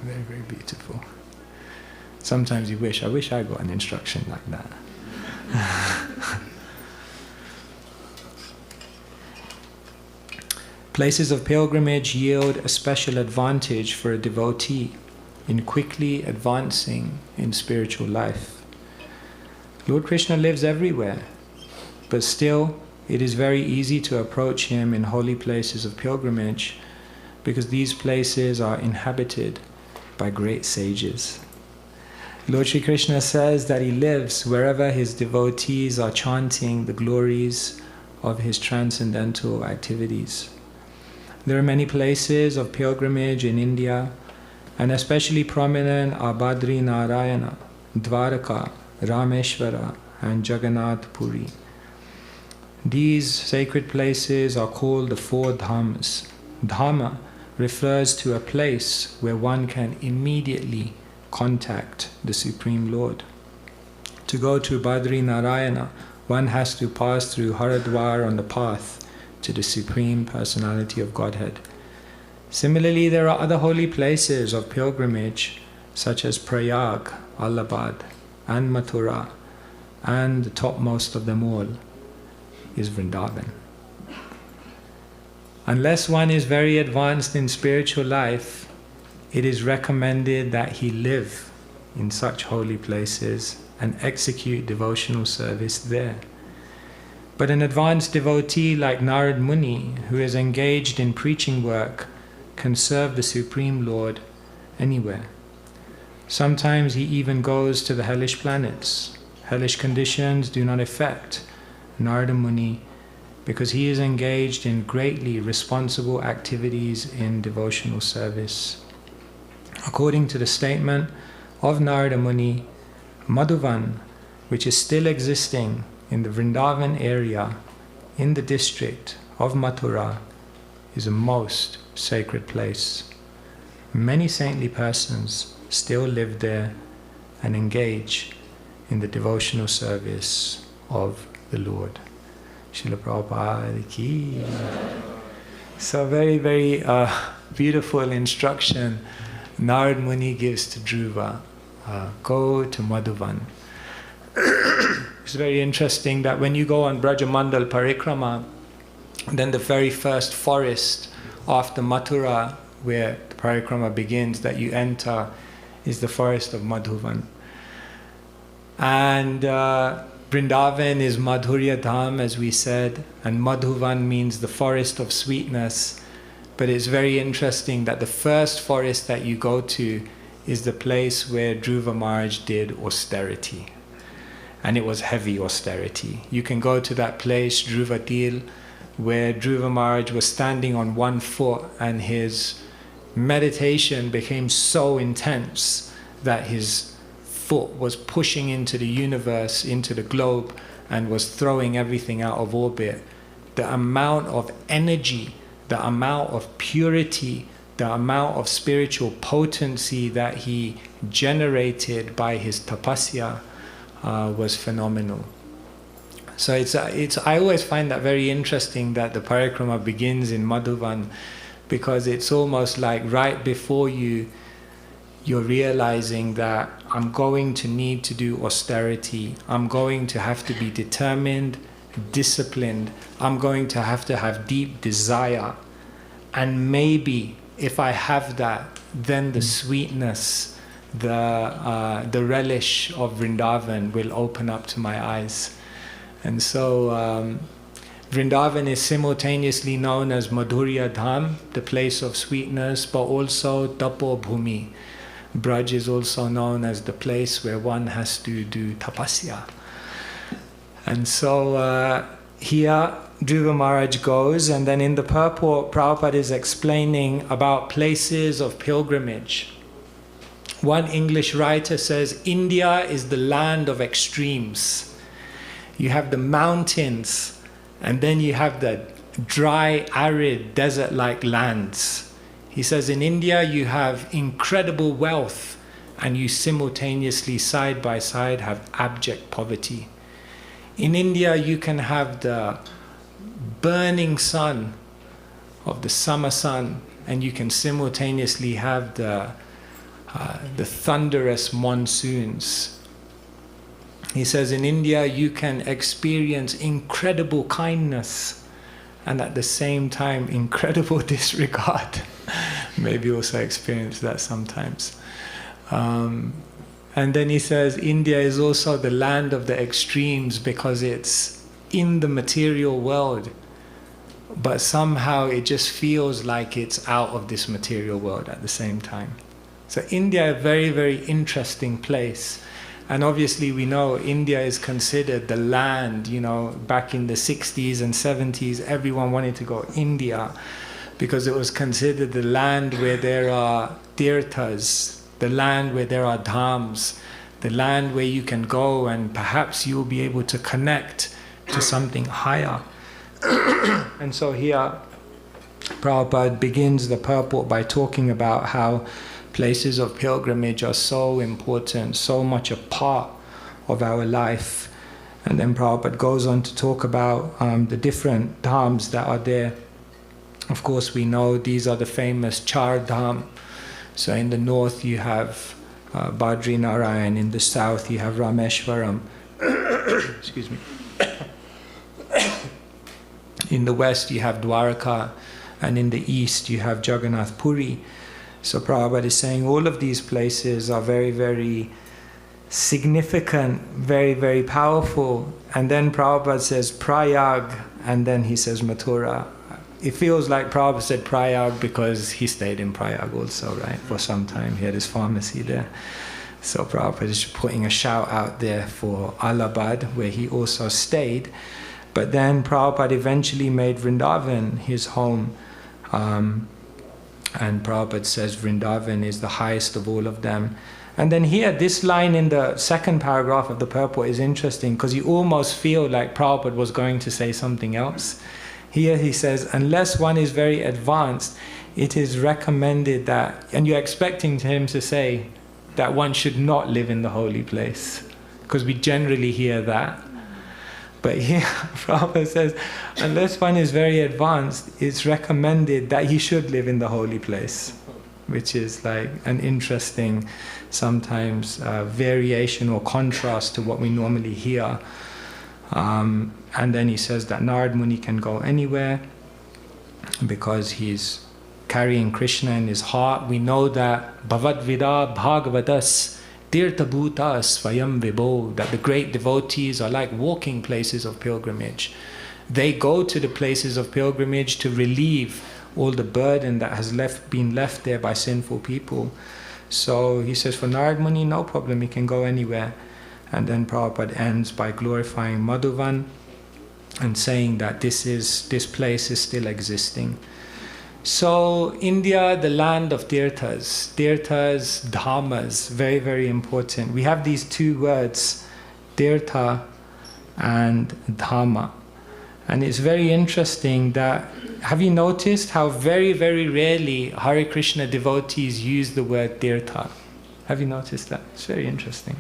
Very, very beautiful. Sometimes you wish, I wish I got an instruction like that. Places of pilgrimage yield a special advantage for a devotee in quickly advancing in spiritual life. Lord Krishna lives everywhere, but still it is very easy to approach Him in holy places of pilgrimage because these places are inhabited by great sages. Lord Shri Krishna says that He lives wherever His devotees are chanting the glories of His transcendental activities. There are many places of pilgrimage in India, and especially prominent are Badri Narayana, Dwaraka, Rameshwara, and Jagannath Puri. These sacred places are called the four Dhammas. Dhamma refers to a place where one can immediately contact the Supreme Lord. To go to Badri Narayana, one has to pass through Haridwar on the path to the Supreme Personality of Godhead. Similarly, there are other holy places of pilgrimage such as Prayag, Allahabad, and Mathura, and the topmost of them all is Vrindavan. Unless one is very advanced in spiritual life, it is recommended that he live in such holy places and execute devotional service there. But an advanced devotee like Narad Muni, who is engaged in preaching work, can serve the Supreme Lord anywhere. Sometimes he even goes to the hellish planets. Hellish conditions do not affect Narada Muni because he is engaged in greatly responsible activities in devotional service. According to the statement of Narada Muni, Madhuvan, which is still existing in the Vrindavan area in the district of Mathura, is a most sacred place. Many saintly persons still live there and engage in the devotional service of the Lord. Srila Prabhupada Ki. So very, very beautiful instruction Narad Muni gives to Dhruva. Go to Madhuvan. It's very interesting that when you go on Brajamandal Parikrama, then the very first forest after Mathura, where the parikrama begins, that you enter, is the forest of Madhuvan. And Vrindavan is Madhurya Dham, as we said, and Madhuvan means the forest of sweetness. But it's very interesting that the first forest that you go to is the place where Dhruva Maharaj did austerity. And it was heavy austerity. You can go to that place, Dhruvatil, where Dhruva Maharaj was standing on one foot, and his meditation became so intense that his foot was pushing into the universe, into the globe, and was throwing everything out of orbit. The amount of energy, the amount of purity, the amount of spiritual potency that he generated by his tapasya was phenomenal. So I always find that very interesting that the parikrama begins in Madhuvan, because it's almost like right before you're realizing that I'm going to need to do austerity, I'm going to have to be determined, disciplined, I'm going to have deep desire, and maybe if I have that, then the sweetness, the relish of Vrindavan will open up to my eyes. And so Vrindavan is simultaneously known as Madhurya Dham, the place of sweetness, but also Tapo Bhumi. Braj is also known as the place where one has to do tapasya. And so here Dhruva Maharaj goes, and then in the purport, Prabhupada is explaining about places of pilgrimage. One English writer says, India is the land of extremes. You have the mountains, and then you have the dry, arid, desert-like lands. He says in India you have incredible wealth, and you simultaneously, side by side, have abject poverty. In India you can have the burning sun of the summer sun, and you can simultaneously have the thunderous monsoons. He says in India you can experience incredible kindness, and at the same time incredible disregard. Maybe also experience that sometimes. And then he says India is also the land of the extremes, because it's in the material world, but somehow it just feels like it's out of this material world at the same time. So India, a very, very interesting place. And obviously we know India is considered the land, back in the 60s and 70s, everyone wanted to go India, because it was considered the land where there are tirthas, the land where there are dhams, the land where you can go and perhaps you'll be able to connect to something higher. And so here Prabhupada begins the purport by talking about how places of pilgrimage are so important, so much a part of our life. And then Prabhupada goes on to talk about the different dhams that are there. Of course, we know these are the famous Char Dham. So in the north you have Badri Narayan, in the south you have Rameshwaram. Excuse me. In the west you have Dwarka, and in the east you have Jagannath Puri. So Prabhupada is saying all of these places are very, very significant, very, very powerful. And then Prabhupada says Prayag, and then he says Mathura. It feels like Prabhupada said Prayag because he stayed in Prayag also, right? For some time, he had his pharmacy there. So Prabhupada is putting a shout out there for Allahabad, where he also stayed. But then Prabhupada eventually made Vrindavan his home. And Prabhupada says Vrindavan is the highest of all of them. And then here, this line in the second paragraph of the purport is interesting, because you almost feel like Prabhupada was going to say something else. Here he says, unless one is very advanced, it is recommended that, and you're expecting him to say that one should not live in the holy place, because we generally hear that. But here Prabhupada says, unless one is very advanced, it's recommended that he should live in the holy place, which is like an interesting, sometimes variation or contrast to what we normally hear. And then he says that Narad Muni can go anywhere because he's carrying Krishna in his heart. We know that Bhavad Vida Bhagavatas Tirtha Bhuta Svayam Vibho, that the great devotees are like walking places of pilgrimage. They go to the places of pilgrimage to relieve all the burden that has been left there by sinful people. So he says for Narad Muni, no problem, he can go anywhere. And then Prabhupada ends by glorifying Madhuvan and saying that this place is still existing. So India, the land of tirthas, dhammas, very, very important. We have these two words, tirtha and dhamma. And it's very interesting that, have you noticed how very, very rarely Hare Krishna devotees use the word tirtha? Have you noticed that? It's very interesting.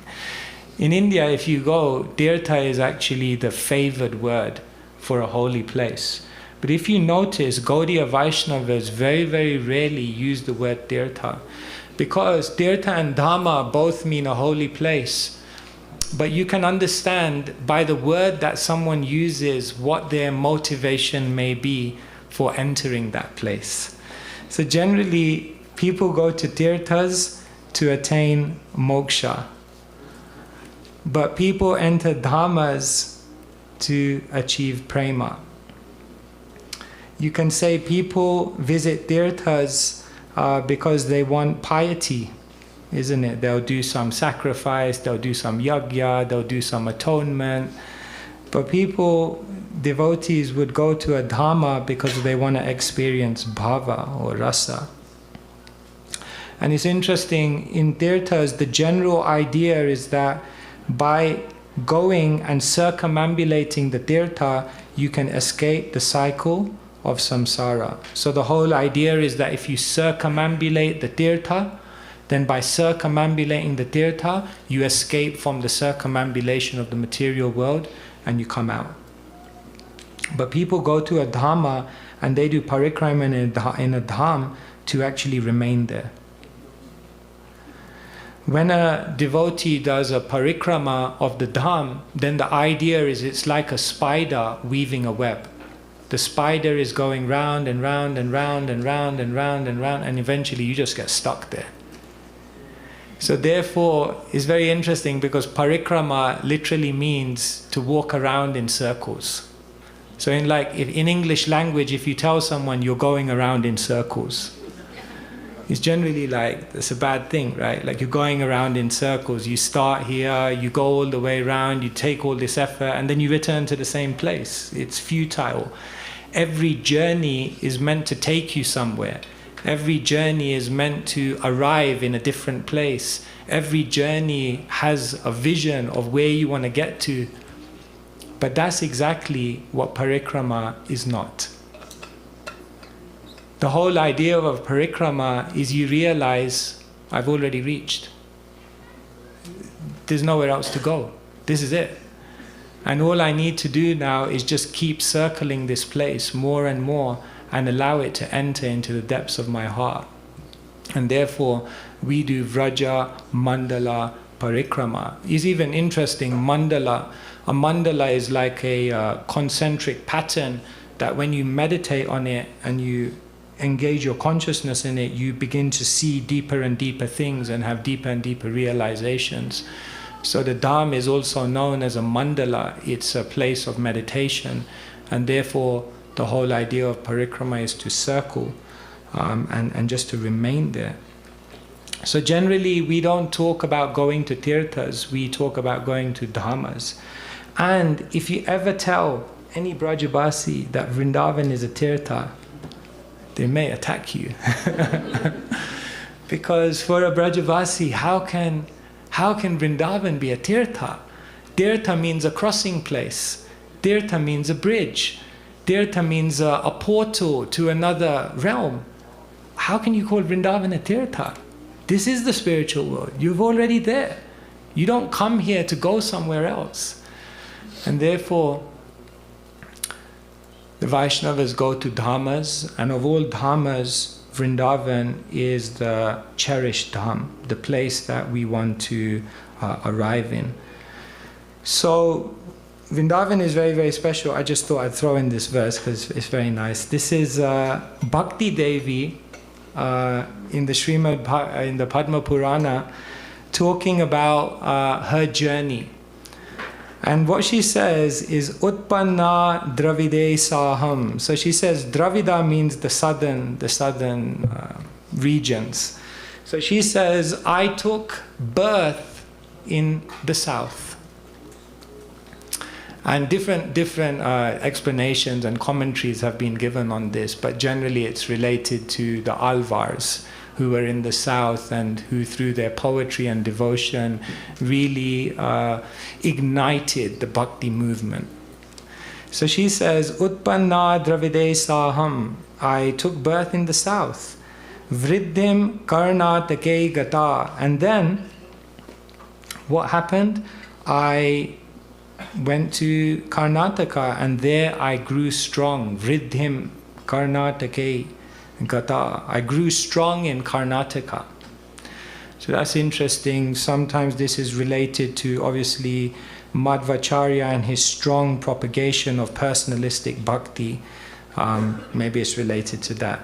In India, if you go, tirtha is actually the favored word for a holy place. But if you notice, Gaudiya Vaishnavas very, very rarely use the word tirtha, because tirtha and dhamma both mean a holy place. But you can understand by the word that someone uses what their motivation may be for entering that place. So generally, people go to tirthas to attain moksha. But people enter dhammas to achieve prema. You can say people visit tirthas because they want piety, isn't it? They'll do some sacrifice, they'll do some yajna, they'll do some atonement. But devotees would go to a dhamma because they want to experience bhava or rasa. And it's interesting, in tirthas, the general idea is that by going and circumambulating the tirtha, you can escape the cycle of samsara. So the whole idea is that if you circumambulate the tirtha, then by circumambulating the tirtha, you escape from the circumambulation of the material world and you come out. But people go to a dhamma and they do parikrama in a dham to actually remain there. When a devotee does a parikrama of the dham, then the idea is it's like a spider weaving a web. The spider is going round and round and round and round and round and round, and eventually you just get stuck there. So therefore, it's very interesting because parikrama literally means to walk around in circles. So in English language, if you tell someone you're going around in circles, it's generally like, it's a bad thing, right? Like you're going around in circles. You start here, you go all the way around, you take all this effort, and then you return to the same place. It's futile. Every journey is meant to take you somewhere. Every journey is meant to arrive in a different place. Every journey has a vision of where you want to get to. But that's exactly what parikrama is not. The whole idea of parikrama is you realize, I've already reached. There's nowhere else to go. This is it. And all I need to do now is just keep circling this place more and more and allow it to enter into the depths of my heart. And therefore, we do vraja, mandala, parikrama. It's even interesting, mandala. A mandala is like a concentric pattern that when you meditate on it and you engage your consciousness in it, you begin to see deeper and deeper things and have deeper and deeper realizations. So the Dham is also known as a mandala. It's a place of meditation, and therefore the whole idea of parikrama is to circle and just to remain there. So generally we don't talk about going to tirthas, we talk about going to dhammas. And if you ever tell any Brajabasi that Vrindavan is a tirtha, they may attack you. Because for a Brajavasi, how can Vrindavan be a tirtha? Tirtha means a crossing place. Tirtha means a bridge. Tirtha means a portal to another realm. How can you call Vrindavan a tirtha? This is the spiritual world. You're already there. You don't come here to go somewhere else. And therefore, the Vaishnavas go to dhammas, and of all dhammas, Vrindavan is the cherished dham, the place that we want to arrive in. So Vrindavan is very, very special. I just thought I'd throw in this verse because it's very nice. This is Bhakti Devi in the Padma Purana, talking about her journey. And what she says is Utpanna Dravide Saham. So she says Dravida means the southern regions. So she says, I took birth in the south. And different explanations and commentaries have been given on this, but generally it's related to the Alvars, who were in the south and who through their poetry and devotion really ignited the Bhakti movement. So she says, Utpanna Dravide Saham, I took birth in the south. Vriddhim Karnatake Gata. And then, what happened? I went to Karnataka and there I grew strong. Vriddhim Karnatake Gata. I grew strong in Karnataka. So that's interesting. Sometimes this is related to obviously Madhvacharya and his strong propagation of personalistic bhakti. Maybe it's related to that.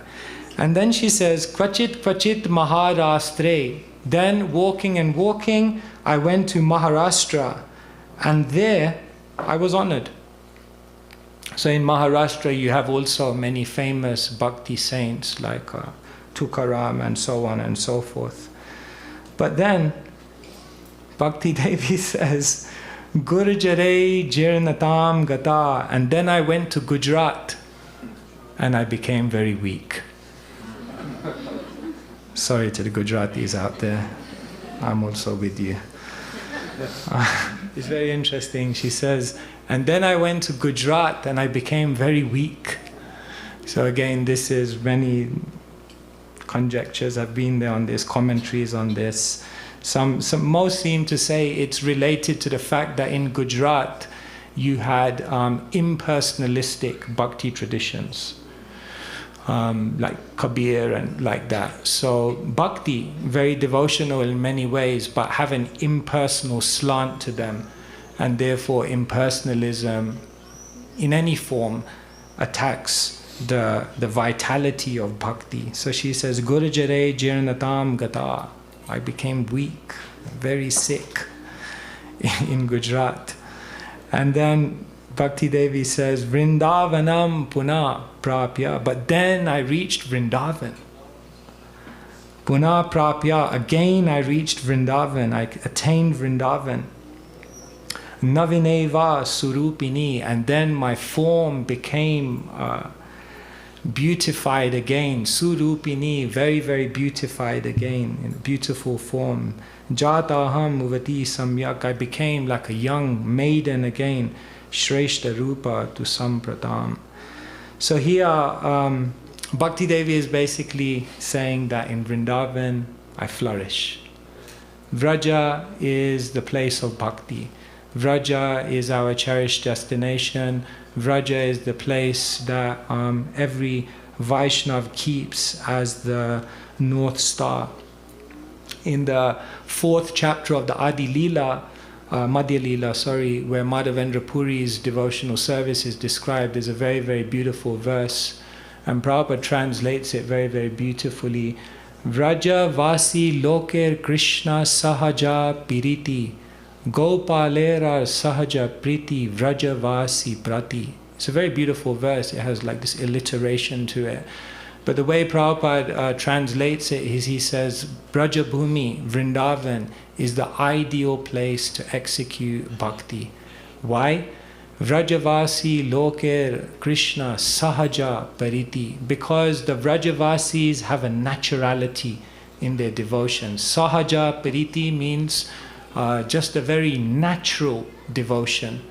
And then she says, Kvachit Kvachit Maharashtre. Then walking and walking, I went to Maharashtra. And there I was honored. So in Maharashtra you have also many famous bhakti saints like Tukaram and so on and so forth. But then Bhakti Devi says, Gurjare Jirnatam Gata. And then I went to Gujarat and I became very weak. Sorry to the Gujaratis out there. I'm also with you. It's very interesting. She says, and then I went to Gujarat and I became very weak. So again, this is many conjectures have been there on this, commentaries on this. Most seem to say it's related to the fact that in Gujarat you had impersonalistic bhakti traditions. Like Kabir and like that. So bhakti, very devotional in many ways, but have an impersonal slant to them, and therefore impersonalism in any form attacks the vitality of bhakti. So she says, Gurujare Jirnatam Gata. I became weak, very sick in Gujarat. And then Bhakti Devi says, Vrindavanam Puna Prapya. But then I reached Vrindavan. Puna Prapya. Again I reached Vrindavan. I attained Vrindavan. Navineva Surupini. And then my form became beautified again. Surupini. Very, very beautified again. In a beautiful form. Jataham Uvati Samyak. I became like a young maiden again. Shreshta Rupa tu Sampratam. So here, Bhakti Devi is basically saying that in Vrindavan, I flourish. Vraja is the place of bhakti. Vraja is our cherished destination. Vraja is the place that every Vaishnav keeps as the North Star. In the 4th chapter of the Adi Leela, Madhya Leela, where Madhavendra Puri's devotional service is described, is a very, very beautiful verse. And Prabhupada translates it very, very beautifully. Vraja Vasi Loker Krishna Sahaja Piriti Gopalera Sahaja Priti Vraja Vasi Prati. It's a very beautiful verse. It has like this alliteration to it. But the way Prabhupada translates it is he says, Brajabhumi, Vrindavan, is the ideal place to execute bhakti. Why? Vrajavasi Loker Krishna Sahaja Pariti. Because the Vrajavasis have a naturality in their devotion. Sahaja Pariti means just a very natural devotion.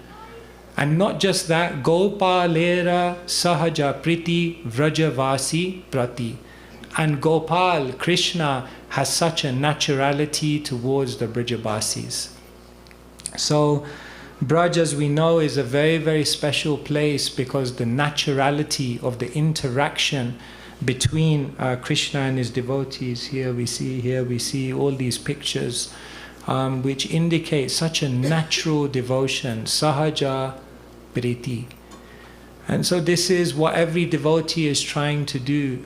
And not just that, Gopalera Sahaja Priti Vrajavasi Prati. And Gopal, Krishna, has such a naturality towards the Brajavasis. So, Braj, as we know, is a very, very special place because the naturality of the interaction between Krishna and his devotees, here we see all these pictures, which indicate such a natural devotion. Sahaja priti. And so this is what every devotee is trying to do.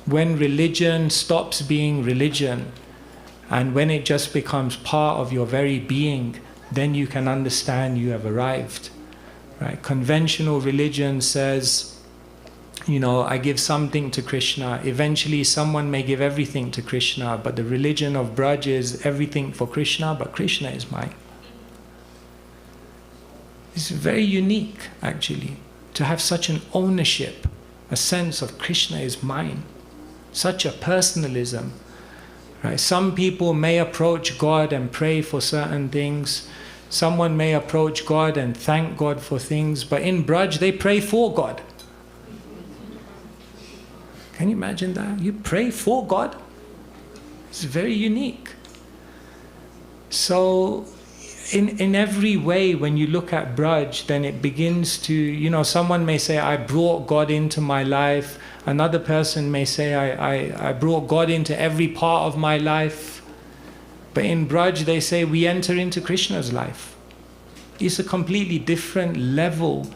When religion stops being religion, and when it just becomes part of your very being, then you can understand you have arrived. Right? Conventional religion says, I give something to Krishna. Eventually someone may give everything to Krishna, but the religion of Braj is everything for Krishna, but Krishna is mine. It's very unique, actually, to have such an ownership, a sense of Krishna is mine. Such a personalism. Right? Some people may approach God and pray for certain things. Someone may approach God and thank God for things, but in Braj they pray for God. Can you imagine that? You pray for God? It's very unique. So in every way, when you look at Braj, then it begins to, someone may say, I brought God into my life. Another person may say, I brought God into every part of my life. But in Braj, they say, we enter into Krishna's life. It's a completely different level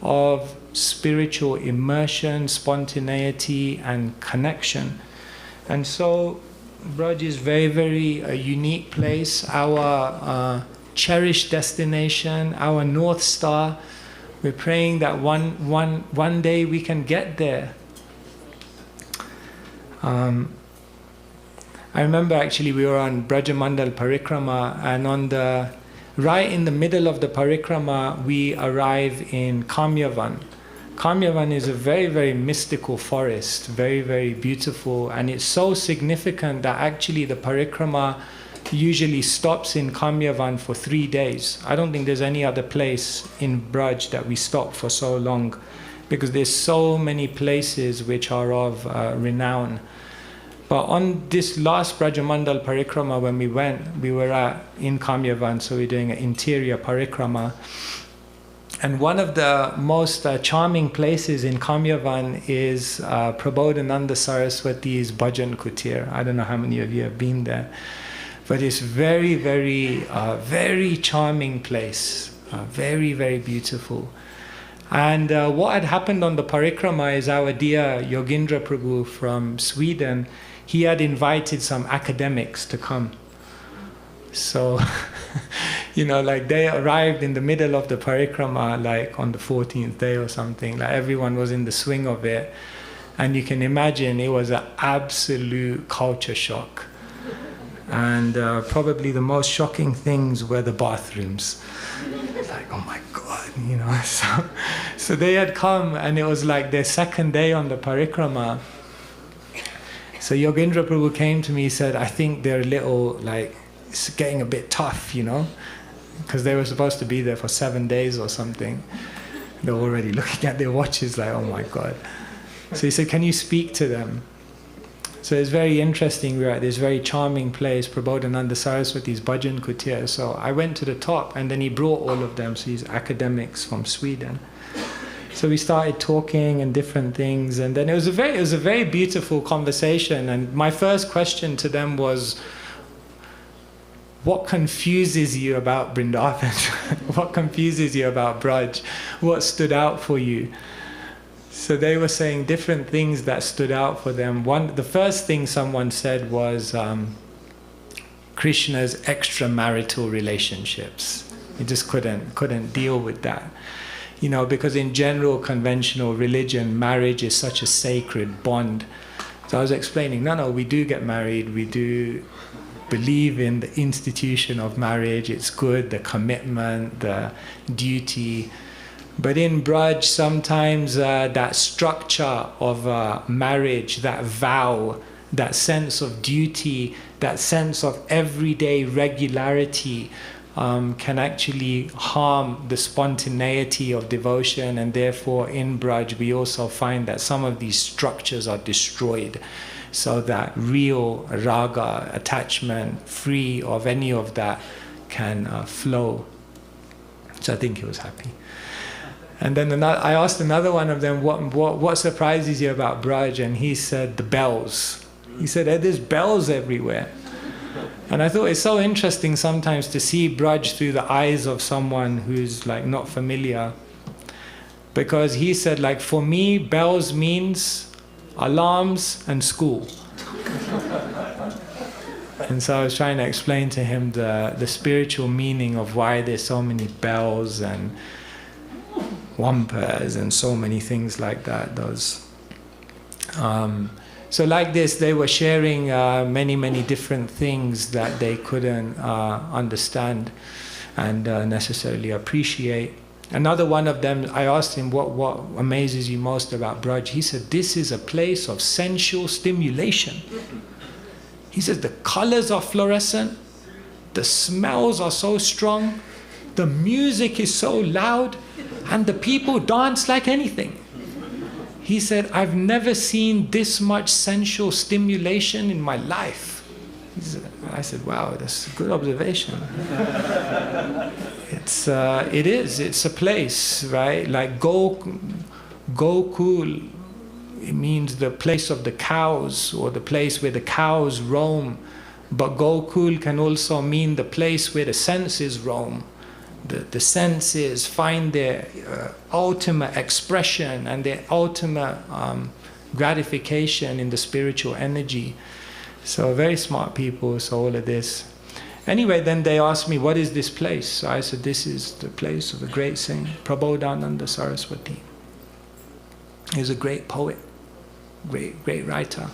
of spiritual immersion, spontaneity, and connection. And so, Braj is very, very a unique place. Our cherished destination, our North Star. We're praying that one day we can get there. I remember actually we were on Brajamandal Parikrama, and right in the middle of the Parikrama we arrive in Kamyavan. Kamyavan is a very, very mystical forest, very, very beautiful, and it's so significant that actually the Parikrama usually stops in Kamyavan for 3 days. I don't think there's any other place in Braj that we stop for so long, because there's so many places which are of renown. But on this last Brajamandal Parikrama, when we went, we were in Kamyavan, so we're doing an interior Parikrama. And one of the most charming places in Kamyavan is Prabodhananda Saraswati's Bhajan Kutir. I don't know how many of you have been there. But it's very, very, very charming place. Very, very beautiful. And what had happened on the Parikrama is our dear Yogindra Prabhu from Sweden, he had invited some academics to come. So, they arrived in the middle of the Parikrama, like on the 14th day or something. Like everyone was in the swing of it. And you can imagine it was an absolute culture shock. And probably the most shocking things were the bathrooms. It's like, oh my God, So they had come, and it was like their second day on the Parikrama. So Yogendra Prabhu came to me, he said, I think they're a little, it's getting a bit tough, because they were supposed to be there for 7 days or something. They're already looking at their watches like, oh my God. So he said, can you speak to them? So it's very interesting. We're at this very charming place, Prabodhananda Saraswati's Bhajan Kutir. So I went to the top, and then he brought all of them. So these academics from Sweden. So we started talking and different things, and then it was a very beautiful conversation. And my first question to them was, what confuses you about Vrindavan? What confuses you about Braj? What stood out for you? So they were saying different things that stood out for them. The first thing someone said was Krishna's extramarital relationships. He just couldn't deal with that. Because in general conventional religion, marriage is such a sacred bond. So I was explaining, no, we do get married, we do believe in the institution of marriage, it's good, the commitment, the duty. But in Braj, sometimes that structure of marriage, that vow, that sense of duty, that sense of everyday regularity can actually harm the spontaneity of devotion, and therefore in Braj we also find that some of these structures are destroyed, so that real raga, attachment, free of any of that, can flow. So I think he was happy. And then I asked another one of them, what surprises you about Braj? And he said, the bells. He said, there's bells everywhere. And I thought it's so interesting sometimes to see Braj through the eyes of someone who's like not familiar. Because he said, like, for me, bells means alarms and school. And so I was trying to explain to him the spiritual meaning of why there's so many bells and wampers and so many things like that. So like this, they were sharing many different things that they couldn't understand and necessarily appreciate. Another one of them, I asked him, what amazes you most about Braj? He said, this is a place of sensual stimulation. He says, the colors are fluorescent, the smells are so strong, the music is so loud, and the people dance like anything. He said, I've never seen this much sensual stimulation in my life. I said, wow, that's a good observation. It's a place, right? Like Gokul, it means the place of the cows, or the place where the cows roam. But Gokul can also mean the place where the senses roam. The senses find their ultimate expression and their ultimate gratification in the spiritual energy. So very smart people, so all of this. Anyway, then they asked me, what is this place? So I said, this is the place of a great saint, Prabodhananda Saraswati. He was a great poet, great writer.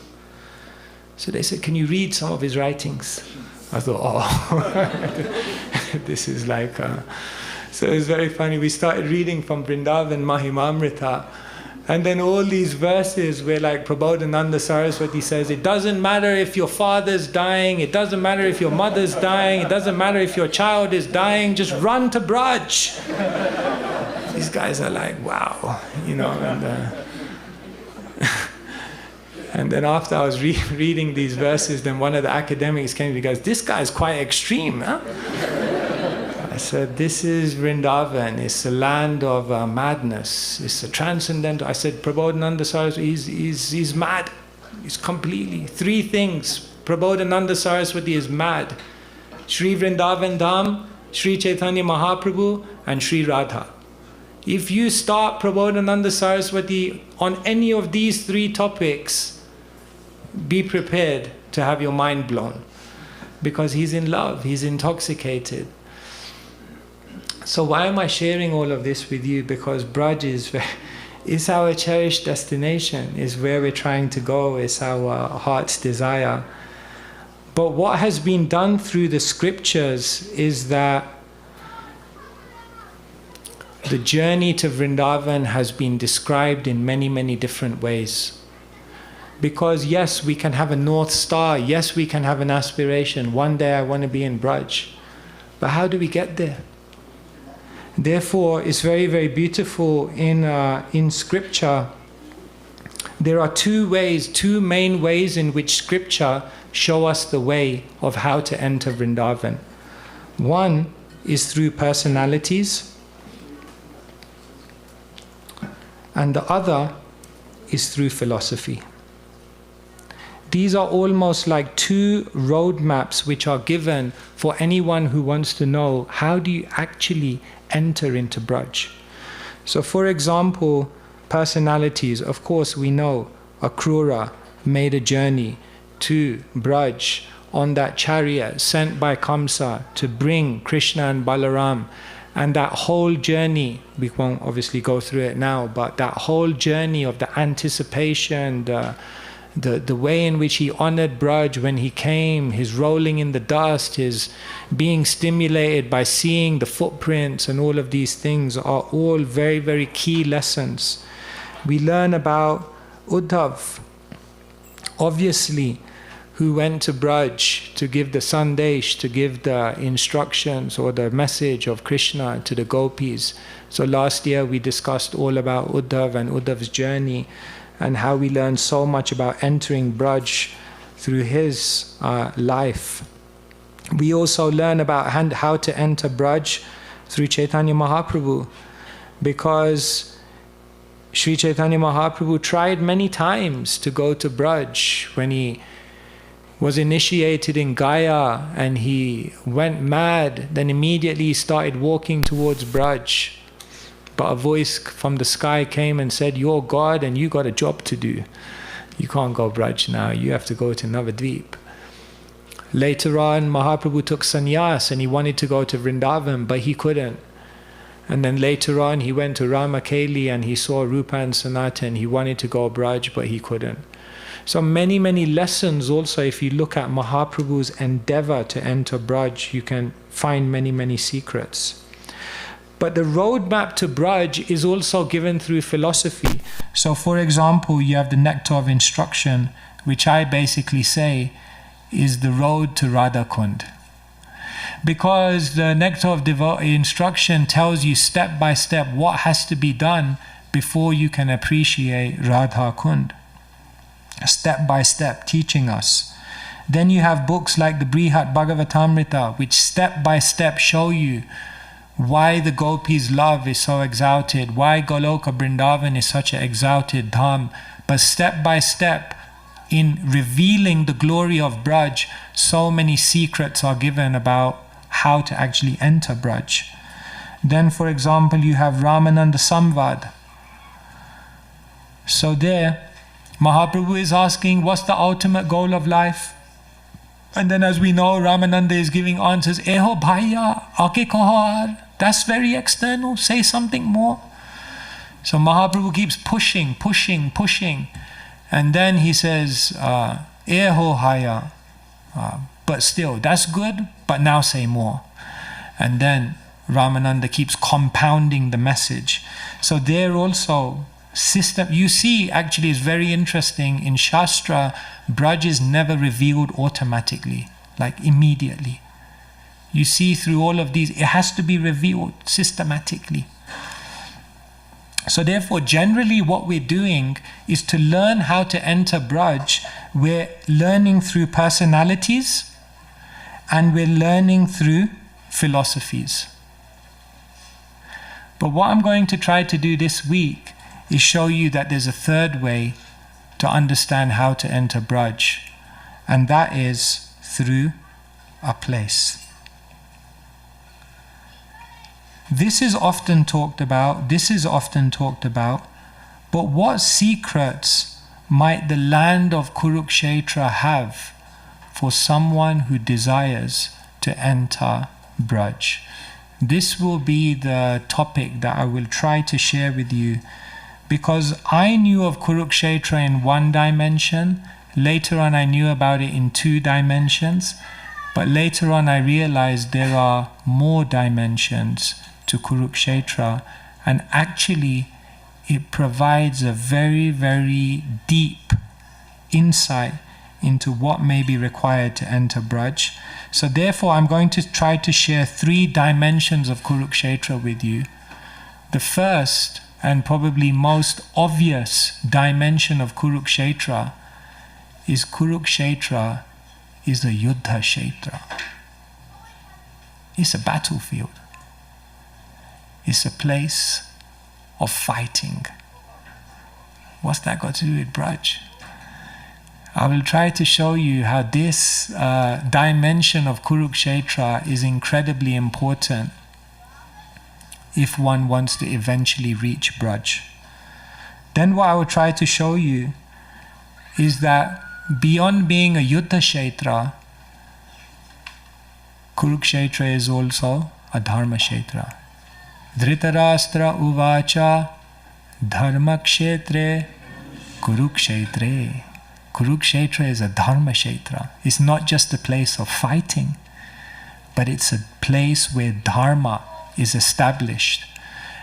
So they said, can you read some of his writings? I thought, oh, this is like... So it was very funny. We started reading from Vrindavan Mahimamrita, and then all these verses where like Prabodhananda Saraswati says, it doesn't matter if your father's dying, it doesn't matter if your mother's dying, it doesn't matter if your child is dying, just run to Braj. These guys are like, wow, you know. And then after I was reading these verses, then one of the academics came to me and goes, this guy's quite extreme, huh? I said, this is Vrindavan. It's a land of madness. It's a transcendental. I said, Prabodhananda Saraswati, he's mad. He's completely. 3 things. Prabodhananda Saraswati is mad. Sri Vrindavan Dham, Sri Chaitanya Mahaprabhu, and Sri Radha. If you start Prabodhananda Saraswati on any of these 3 topics, be prepared to have your mind blown. Because he's in love. He's intoxicated. So why am I sharing all of this with you? Because Braj is our cherished destination, is where we're trying to go, is our heart's desire. But what has been done through the scriptures is that the journey to Vrindavan has been described in many different ways. Because yes, we can have a North Star, yes, we can have an aspiration, one day I want to be in Braj. But how do we get there? Therefore, it's very beautiful in scripture. There are 2 main ways in which scripture show us the way of how to enter Vrindavan. One is through personalities, and the other is through philosophy. These are almost like 2 roadmaps which are given for anyone who wants to know, how do you actually enter into Braj? So for example, personalities, of course we know Akrura made a journey to Braj on that chariot sent by Kamsa to bring Krishna and Balaram. And that whole journey, we won't obviously go through it now, but that whole journey of the anticipation, the way in which he honored Braj when he came, his rolling in the dust, his being stimulated by seeing the footprints and all of these things are all very key lessons. We learn about Uddhav, obviously, who went to Braj to give the sandesh, to give the instructions or the message of Krishna to the gopis. So last year we discussed all about Uddhav and Uddhav's journey, and how we learn so much about entering Braj through his life. We also learn about how to enter Braj through Chaitanya Mahaprabhu, because Sri Chaitanya Mahaprabhu tried many times to go to Braj when he was initiated in Gaya and he went mad, then immediately he started walking towards Braj. But a voice from the sky came and said, "You're God and you got a job to do. You can't go Braj now, you have to go to Navadvip." Later on, Mahaprabhu took sannyas and he wanted to go to Vrindavan, but he couldn't. And then later on, he went to Ramakeli and he saw Rupa and Sanatan. He wanted to go Braj, but he couldn't. So many, many lessons also, if you look at Mahaprabhu's endeavor to enter Braj, you can find many, many secrets. But the roadmap to Braj is also given through philosophy. So for example, you have the nectar of instruction, which I basically say is the road to Radha Kund. Because the nectar of instruction tells you step by step what has to be done before you can appreciate Radha Kund. Step by step, teaching us. Then you have books like the Brihat Bhagavatamrita, which step by step show you why the gopis' love is so exalted, why Goloka Vrindavan is such an exalted dham. But step by step, in revealing the glory of Braj, so many secrets are given about how to actually enter Braj. Then, for example, you have Ramananda Samvad. So there, Mahaprabhu is asking, what's the ultimate goal of life? And then as we know, Ramananda is giving answers, Eho bhaiya, aake kohar. That's very external, say something more. So Mahaprabhu keeps pushing. And then he says, Eho haya. But still, that's good, but now say more. And then Ramananda keeps compounding the message. So there also, you see, actually is very interesting. In Shastra, Braj is never revealed automatically, like immediately. You see through all of these, it has to be revealed systematically. So therefore, generally what we're doing is to learn how to enter Braj. We're learning through personalities and we're learning through philosophies. But what I'm going to try to do this week is show you that there's a third way to understand how to enter Braj, and that is through a place. This is often talked about, but what secrets might the land of Kuruksetra have for someone who desires to enter Braj? This will be the topic that I will try to share with you, because I knew of Kuruksetra in one dimension. Later on I knew about it in 2 dimensions, but later on I realized there are more dimensions to Kuruksetra, and actually it provides a very, very deep insight into what may be required to enter Braj. So therefore I'm going to try to share 3 dimensions of Kuruksetra with you. The first and probably most obvious dimension of Kuruksetra is a Yuddha Kshetra. It's a battlefield. It's a place of fighting. What's that got to do with Braj? I will try to show you how this dimension of Kuruksetra is incredibly important if one wants to eventually reach Braj. Then what I will try to show you is that beyond being a Yuddha Kshetra, Kuruksetra is also a Dharma Kshetra. Dhritarashtra uvacha dharma kshetre Kurukshetre. Kuruksetra is a Dharma Kshetra. It's not just a place of fighting, but it's a place where Dharma is established.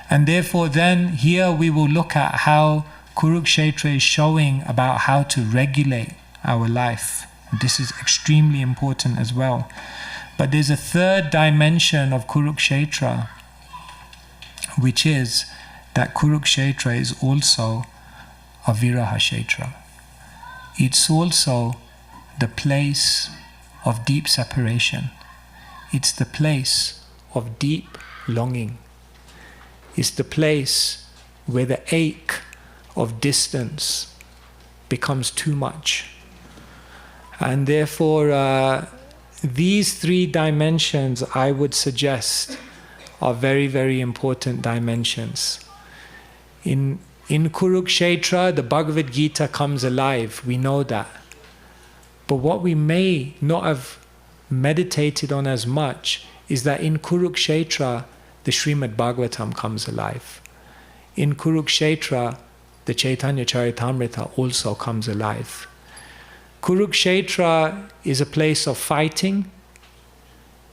And therefore then here we will look at how Kuruksetra is showing about how to regulate our life. This is extremely important as well. But there's a third dimension of Kuruksetra, which is that Kuruksetra is also a Viraha Kshetra. It's also the place of deep separation. It's the place of deep longing. It's the place where the ache of distance becomes too much. And therefore, these 3 dimensions, I would suggest, are very, very important dimensions. In Kuruksetra, the Bhagavad Gita comes alive. We know that. But what we may not have meditated on as much is that in Kuruksetra, the Srimad Bhagavatam comes alive. In Kuruksetra, the Chaitanya Charitamrita also comes alive. Kuruksetra is a place of fighting,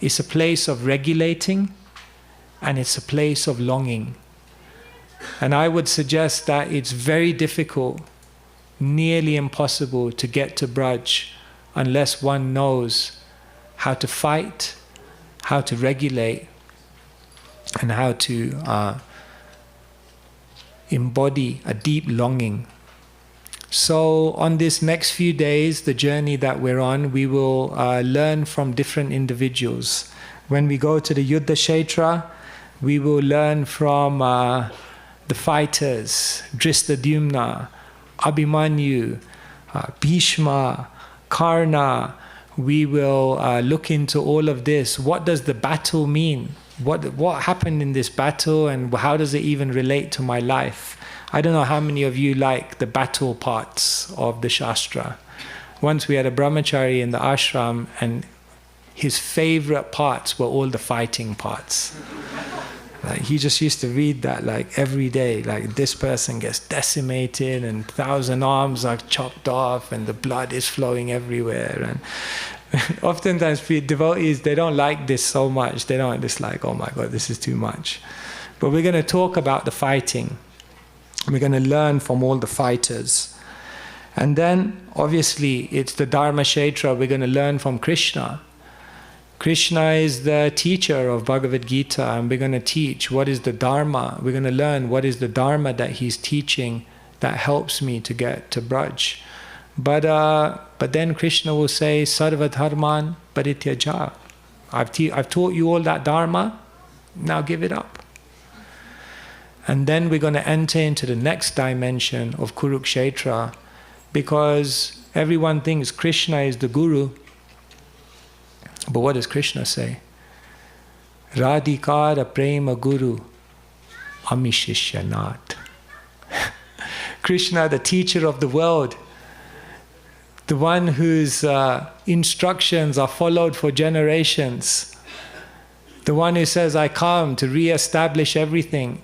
it's a place of regulating, and it's a place of longing. And I would suggest that it's very difficult, nearly impossible to get to Braj unless one knows how to fight, how to regulate, and how to embody a deep longing. So on this next few days, the journey that we're on, we will learn from different individuals. When we go to the Yuddha Kshetra, we will learn from the fighters, Drishtadyumna, Abhimanyu, Bhishma, Karna. We will look into all of this. What does the battle mean? What happened in this battle, and how does it even relate to my life? I don't know how many of you like the battle parts of the Shastra. Once we had a brahmachari in the ashram, and his favorite parts were all the fighting parts. Like, he just used to read that like every day, like this person gets decimated and 1,000 arms are chopped off and the blood is flowing everywhere. And oftentimes devotees, they don't like this so much. They don't, it's like, oh my God, this is too much. But we're going to talk about the fighting. We're going to learn from all the fighters. And then, obviously, it's the Dharma Kshetra. We're going to learn from Krishna. Krishna is the teacher of Bhagavad Gita, and we're going to teach what is the Dharma. We're going to learn what is the Dharma that he's teaching that helps me to get to Braj. But then Krishna will say, Sarva Dharman Parityaja. I've taught you all that Dharma, now give it up. And then we're going to enter into the next dimension of Kuruksetra, because everyone thinks Krishna is the Guru. But what does Krishna say? Radhikara prema guru amishishyanat. Krishna, the teacher of the world, the one whose instructions are followed for generations, the one who says, I come to re-establish everything,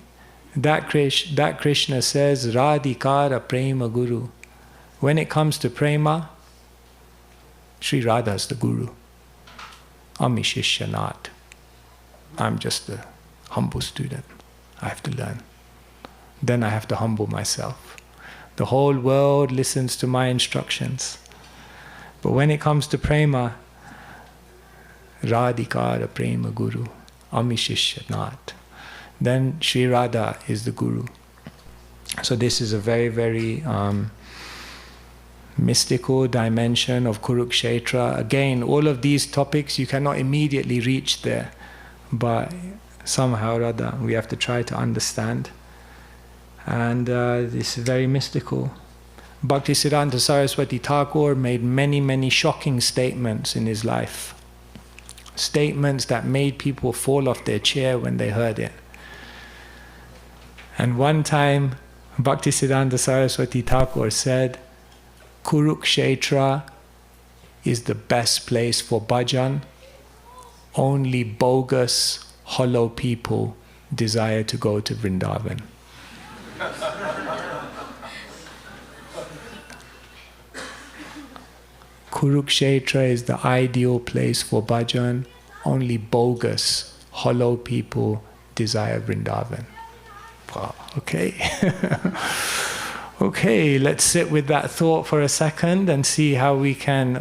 that Krishna says, Radhikara prema guru. When it comes to prema, Sri Radha is the Guru. Amishishyanat. I'm just a humble student. I have to learn. Then I have to humble myself. The whole world listens to my instructions. But when it comes to prema, Radhikara prema guru, amishishyanat. Then Sri Radha is the Guru. So this is a very, very mystical dimension of Kuruksetra. Again, all of these topics, you cannot immediately reach there, but somehow or other we have to try to understand. And this is very mystical. Bhaktisiddhanta Saraswati Thakur made many, many shocking statements in his life. Statements that made people fall off their chair when they heard it. And one time, Bhaktisiddhanta Saraswati Thakur said, Kuruksetra is the best place for bhajan. Only bogus, hollow people desire to go to Vrindavan. Kuruksetra is the ideal place for bhajan. Only bogus, hollow people desire Vrindavan. Wow, okay. Okay, let's sit with that thought for a second and see how we can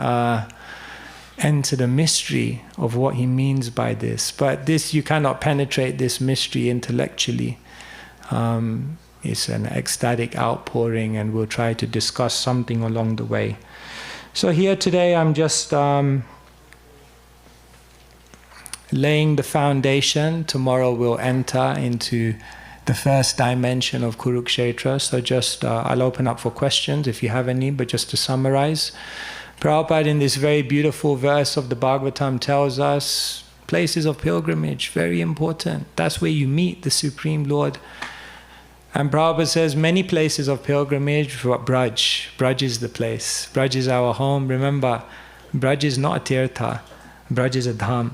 enter the mystery of what he means by this. But this, you cannot penetrate this mystery intellectually. It's an ecstatic outpouring, and we'll try to discuss something along the way. So here today I'm just laying the foundation. Tomorrow we'll enter into the first dimension of Kuruksetra. So just, I'll open up for questions if you have any, but just to summarize. Prabhupada in this very beautiful verse of the Bhagavatam tells us places of pilgrimage, very important. That's where you meet the Supreme Lord. And Prabhupada says many places of pilgrimage, Braj. Braj is the place. Braj is our home. Remember, Braj is not a tirtha. Braj is a dham.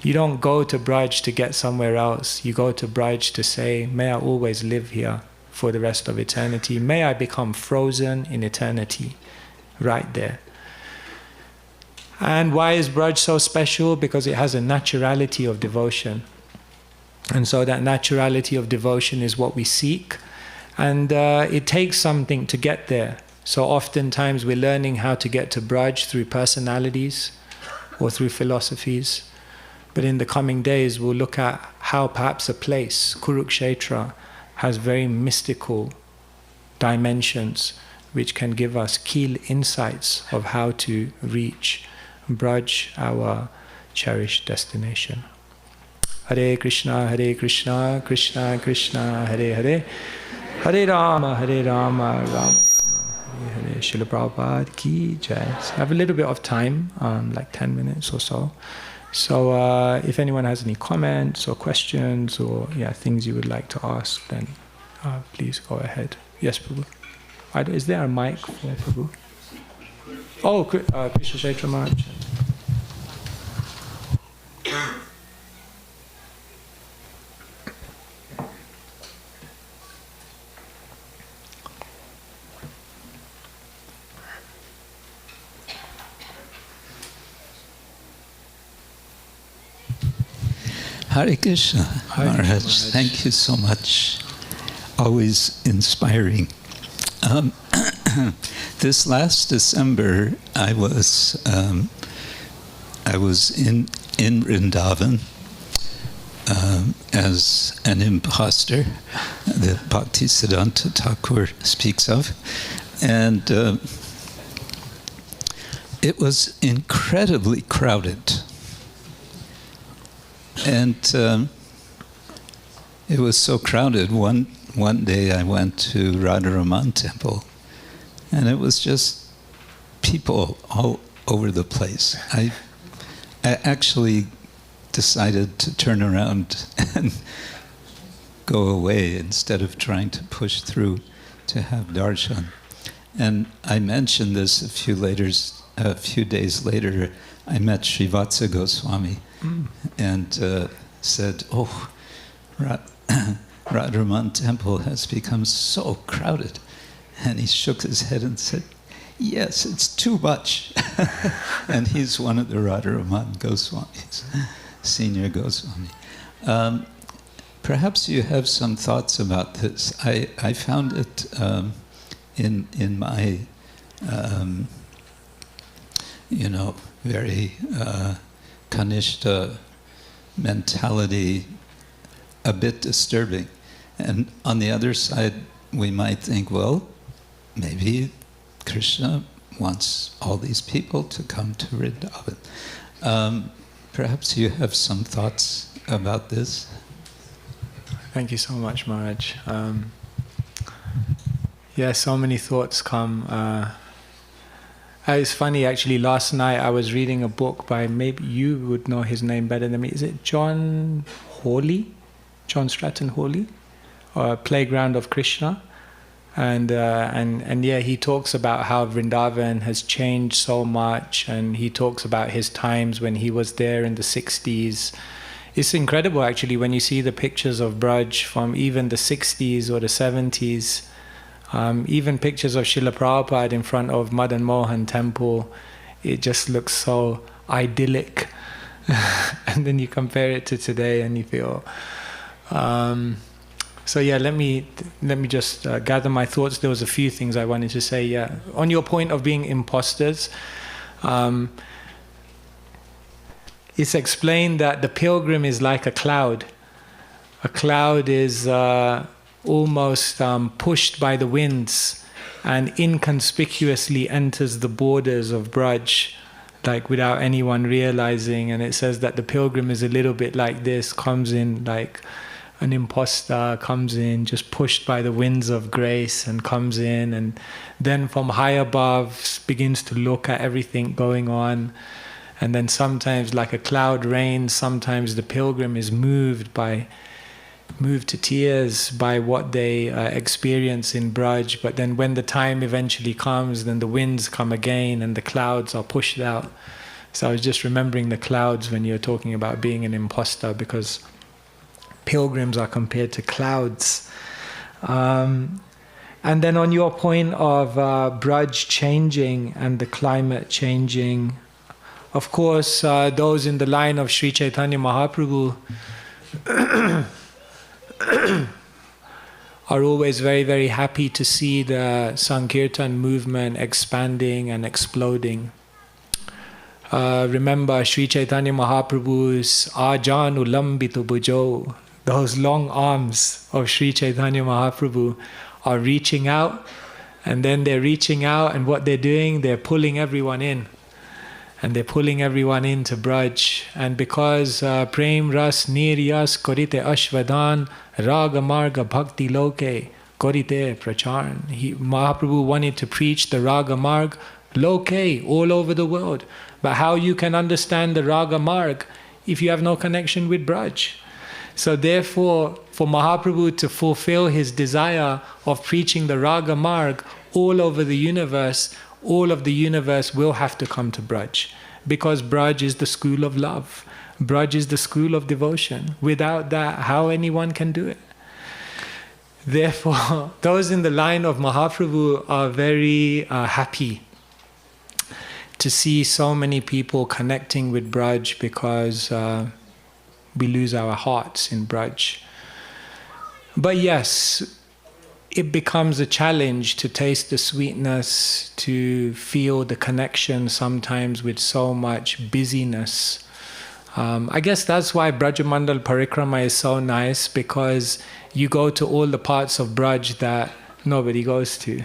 You don't go to Braj to get somewhere else. You go to Braj to say, may I always live here for the rest of eternity. May I become frozen in eternity, right there. And why is Braj so special? Because it has a naturality of devotion. And so that naturality of devotion is what we seek. And it takes something to get there. So oftentimes we're learning how to get to Braj through personalities or through philosophies. But in the coming days, we'll look at how perhaps a place, Kuruksetra, has very mystical dimensions which can give us key insights of how to reach Braj, our cherished destination. Hare Krishna, Krishna Krishna, Hare Hare, Hare Rama, Rama Hare Hare. Srila Prabhupada ki jai. So I have a little bit of time, like 10 minutes or so. So if anyone has any comments or questions or things you would like to ask, then please go ahead. Yes, Prabhu. Is there a mic for Prabhu? Oh, Kuruksetra Maharaj. Hare Krishna, Maharaj. Thank you so much. Always inspiring. This last December, I was in Vrindavan as an imposter that Bhakti Siddhanta Thakur speaks of, and it was incredibly crowded. And it was so crowded. One day I went to Radharaman temple, and it was just people all over the place. I actually decided to turn around and go away instead of trying to push through to have darshan. And I mentioned this a few days later. I met Srivatsa Goswami and said, "Oh, Radharaman temple has become so crowded." And he shook his head and said, "Yes, it's too much." And he's one of the Radharaman Goswamis, senior Goswami. Perhaps you have some thoughts about this. I found it in my very Kanishta mentality a bit disturbing. And on the other side, we might think, well, maybe Krishna wants all these people to come to Vrindavan. Perhaps you have some thoughts about this? Thank you so much, Maharaj. So many thoughts come. It's funny, actually, last night I was reading a book by, maybe you would know his name better than me. Is it John Hawley? John Stratton Hawley? Playground of Krishna. And he talks about how Vrindavan has changed so much, and he talks about his times when he was there in the 60s. It's incredible, actually, when you see the pictures of Braj from even the 60s or the 70s. Even pictures of Srila Prabhupada in front of Madan Mohan temple, it just looks so idyllic. And then you compare it to today and you feel... let me just gather my thoughts. There was a few things I wanted to say. On your point of being imposters, it's explained that the pilgrim is like a cloud. A cloud is... almost pushed by the winds and inconspicuously enters the borders of Braj, like without anyone realizing. And it says that the pilgrim is a little bit like this, comes in like an imposter comes in, just pushed by the winds of grace, and comes in, and then from high above begins to look at everything going on. And then sometimes, like a cloud rains, sometimes the pilgrim is moved to tears by what they experience in Braj. But then when the time eventually comes, then the winds come again and the clouds are pushed out. So I was just remembering the clouds when you're talking about being an imposter, because pilgrims are compared to clouds. And then on your point of Braj changing and the climate changing, of course, those in the line of Sri Chaitanya Mahaprabhu are always very, very happy to see the Sankirtan movement expanding and exploding. Remember Sri Chaitanya Mahaprabhu's Ajan Ulambito Bhujo, those long arms of Sri Chaitanya Mahaprabhu are reaching out, and then they're reaching out, and what they're doing, they're pulling everyone in. And they're pulling everyone into Braj. And because Prem Ras Niryas Korite Ashvadan Raga Marga Bhakti Loke Korite Pracharan. Mahaprabhu wanted to preach the Raga Marg Loke, all over the world. But how you can understand the Raga Marg if you have no connection with Braj? So therefore, for Mahaprabhu to fulfill his desire of preaching the Raga Marg all over the universe, all of the universe will have to come to Braj, because Braj is the school of love. Braj is the school of devotion. Without that, how anyone can do it? Therefore, those in the line of Mahaprabhu are very happy to see so many people connecting with Braj, because we lose our hearts in Braj. But yes, it becomes a challenge to taste the sweetness, to feel the connection sometimes with so much busyness. I guess that's why Brajamandal Parikrama is so nice, because you go to all the parts of Braj that nobody goes to.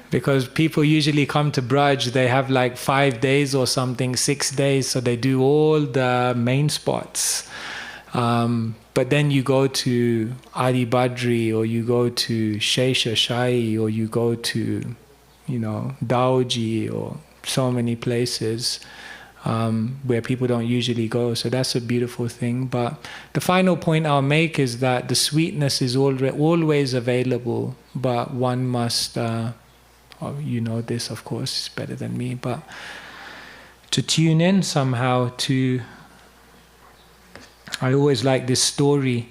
Because people usually come to Braj, they have like 5 days or something, 6 days, so they do all the main spots. But then you go to Adi Badri, or you go to Shesha Shai, or you go to, Dauji, or so many places where people don't usually go. So that's a beautiful thing. But the final point I'll make is that the sweetness is always available, but one must, you know this of course, it's better than me, but to tune in somehow to... I always like this story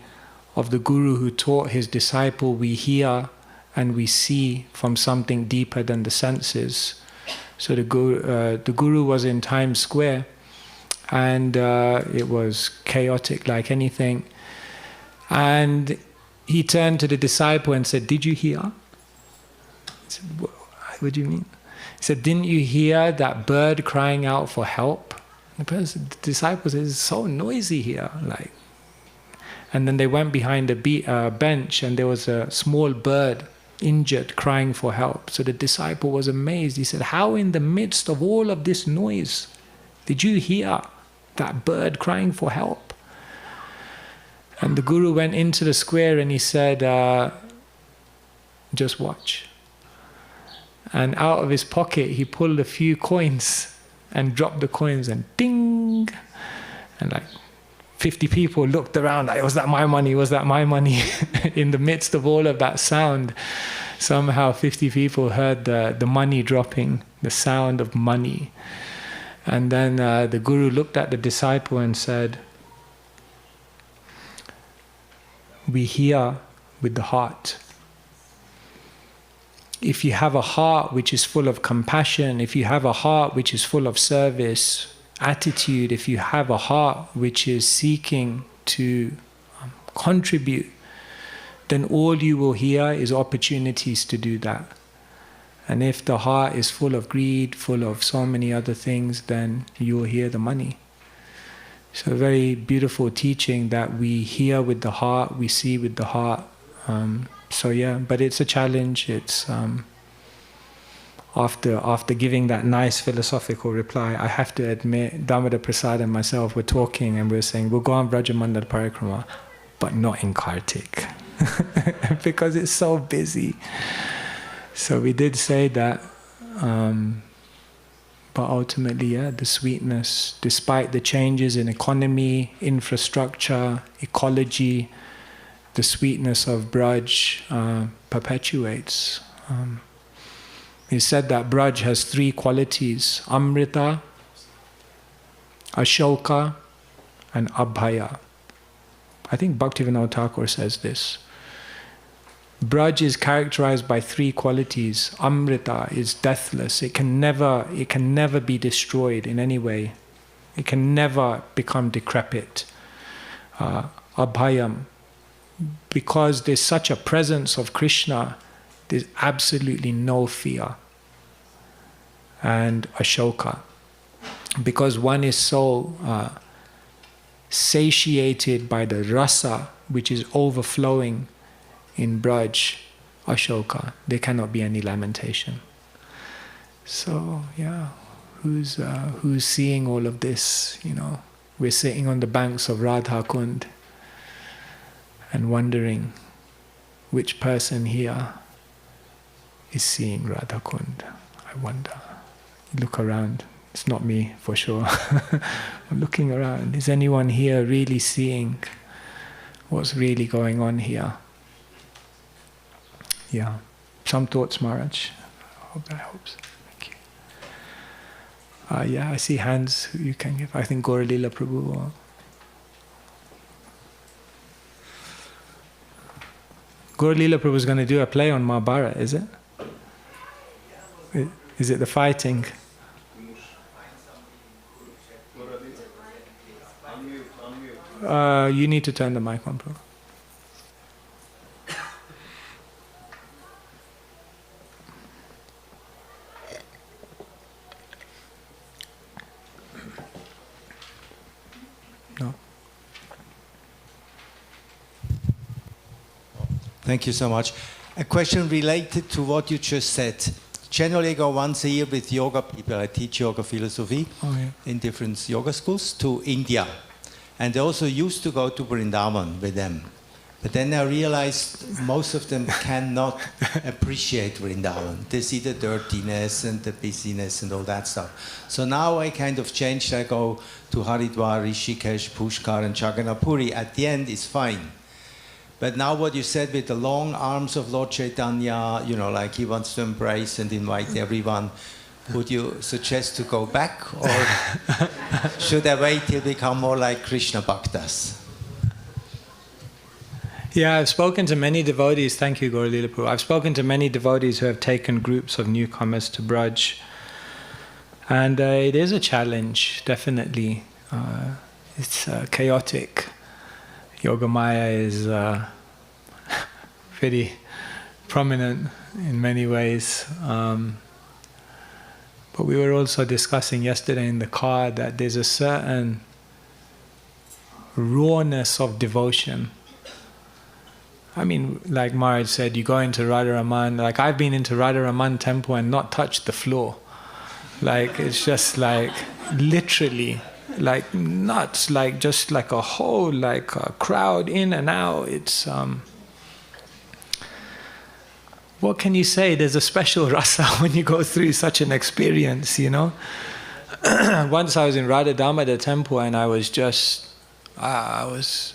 of the Guru who taught his disciple, we hear and we see from something deeper than the senses. So the Guru was in Times Square, and it was chaotic like anything. And he turned to the disciple and said, "Did you hear?" He said, "What do you mean?" He said, "Didn't you hear that bird crying out for help?" The disciple said, "It's so noisy here." And then they went behind a bench, and there was a small bird, injured, crying for help. So the disciple was amazed. He said, "How in the midst of all of this noise did you hear that bird crying for help?" And the Guru went into the square and he said, "Just watch." And out of his pocket he pulled a few coins and dropped the coins, and ding! And 50 people looked around like, "Was that my money? Was that my money?" In the midst of all of that sound, somehow 50 people heard the money dropping, the sound of money. And then the Guru looked at the disciple and said, "We hear with the heart. If you have a heart which is full of compassion, if you have a heart which is full of service, attitude, if you have a heart which is seeking to contribute, then all you will hear is opportunities to do that. And if the heart is full of greed, full of so many other things, then you will hear the money." So a very beautiful teaching that we hear with the heart, we see with the heart. So yeah, but it's a challenge. It's after giving that nice philosophical reply, I have to admit, Damodar Prasad and myself were talking and we were saying, we'll go on Brajamandal Parikrama. but not in Kartik because it's so busy. So we did say that, but ultimately, yeah, the sweetness, despite the changes in economy, infrastructure, ecology, the sweetness of Braj perpetuates. He said that Braj has 3 qualities: Amrita, Ashoka, and Abhaya. I think Bhaktivinoda Thakur says this. Braj is characterized by 3 qualities. Amrita is deathless. It can never be destroyed in any way. It can never become decrepit. Abhayam, because there's such a presence of Krishna, there's absolutely no fear. And Ashoka, because one is so satiated by the rasa, which is overflowing in Braj, Ashoka, there cannot be any lamentation. So, yeah, who's seeing all of this? You know, we're sitting on the banks of Radha Kund and wondering which person here is seeing Radha Kund. I wonder. Look around. It's not me, for sure. I'm looking around. Is anyone here really seeing what's really going on here? Yeah. Some thoughts, Maharaj? I hope so. Thank you. Yeah, I see hands you can give. I think Gauralila Prabhu. Gauralila Prabhu is going to do a play on Mahabharata, is it? Is it the fighting? You need to turn the mic on, Prabhu. No. Thank you so much. A question related to what you just said. Generally, I go once a year with yoga people. I teach yoga philosophy in different yoga schools to India. And I also used to go to Vrindavan with them. But then I realized most of them cannot appreciate Vrindavan. They see the dirtiness and the busyness and all that stuff. So now I kind of changed. I go to Haridwar, Rishikesh, Pushkar and Jagannath Puri. At the end, it's fine. But now what you said with the long arms of Lord Chaitanya, you know, like he wants to embrace and invite everyone, would you suggest to go back, or should I wait till become more like Krishna Bhaktas? Yeah, I've spoken to many devotees, thank you Gauralila Prabhu, I've spoken to many devotees who have taken groups of newcomers to Braj. And it is a challenge, definitely. It's chaotic. Yogamaya is very prominent in many ways. But we were also discussing yesterday in the car that there's a certain rawness of devotion. I mean, like Maharaj said, you go into Radharaman, like I've been into Radharaman temple and not touched the floor. Like, it's just like, literally, like nuts, like just like a whole, like a crowd in and out. It's, what can you say? There's a special rasa when you go through such an experience, you know? Once I was in Radha Damodar temple and I was just, I was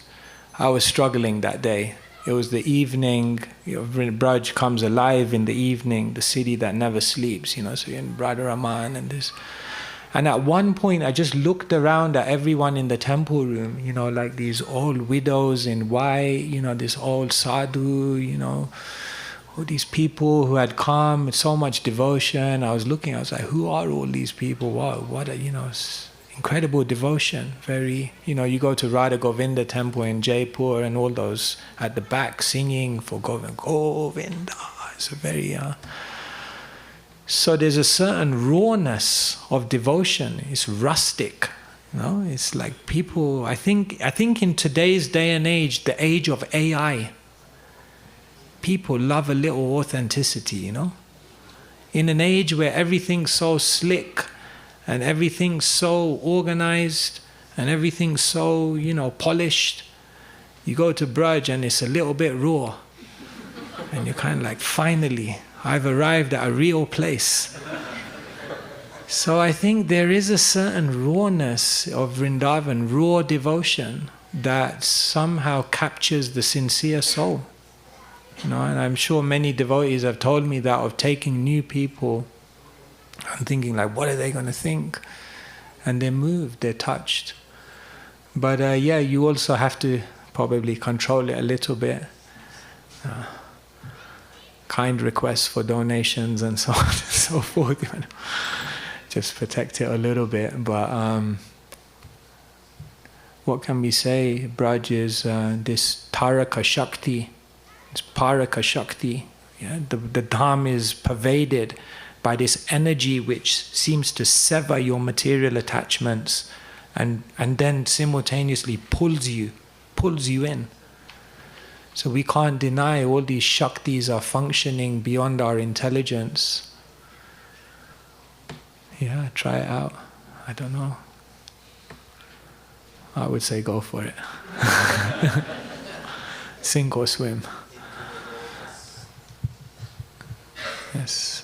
struggling that day. It was the evening, you know, Braj comes alive in the evening, the city that never sleeps, you know, so you're in Radharaman and this. And at one point I just looked around at everyone in the temple room, you know, like these old widows in white, you know, this old sadhu, you know, all these people who had come with so much devotion. I was looking, I was like, who are all these people? Wow, what a, you know, incredible devotion. Very, you know, you go to Radha Govinda temple in Jaipur and all those at the back singing for Govinda. It's a very, so there's a certain rawness of devotion. It's rustic, you know. It's like people, I think in today's day and age, the age of AI, people love a little authenticity, you know. In an age where everything's so slick and everything's so organized and everything's so, you know, polished, You go to Braj and it's a little bit raw. And you're kind of like, finally, I've arrived at a real place. So I think there is a certain rawness of Vrindavan, raw devotion, that somehow captures the sincere soul. You know, and I'm sure many devotees have told me that, of taking new people and thinking like, what are they going to think? And they're moved, they're touched. But yeah, you also have to probably control it a little bit. Kind requests for donations and so on and so forth. You know. Just protect it a little bit. But what can we say? Braj is this Taraka Shakti. It's Paraka Shakti. Yeah? The Dham is pervaded by this energy which seems to sever your material attachments and then simultaneously pulls you in. So we can't deny all these Shaktis are functioning beyond our intelligence. Yeah, try it out. I don't know. I would say go for it. Sink or swim. Yes.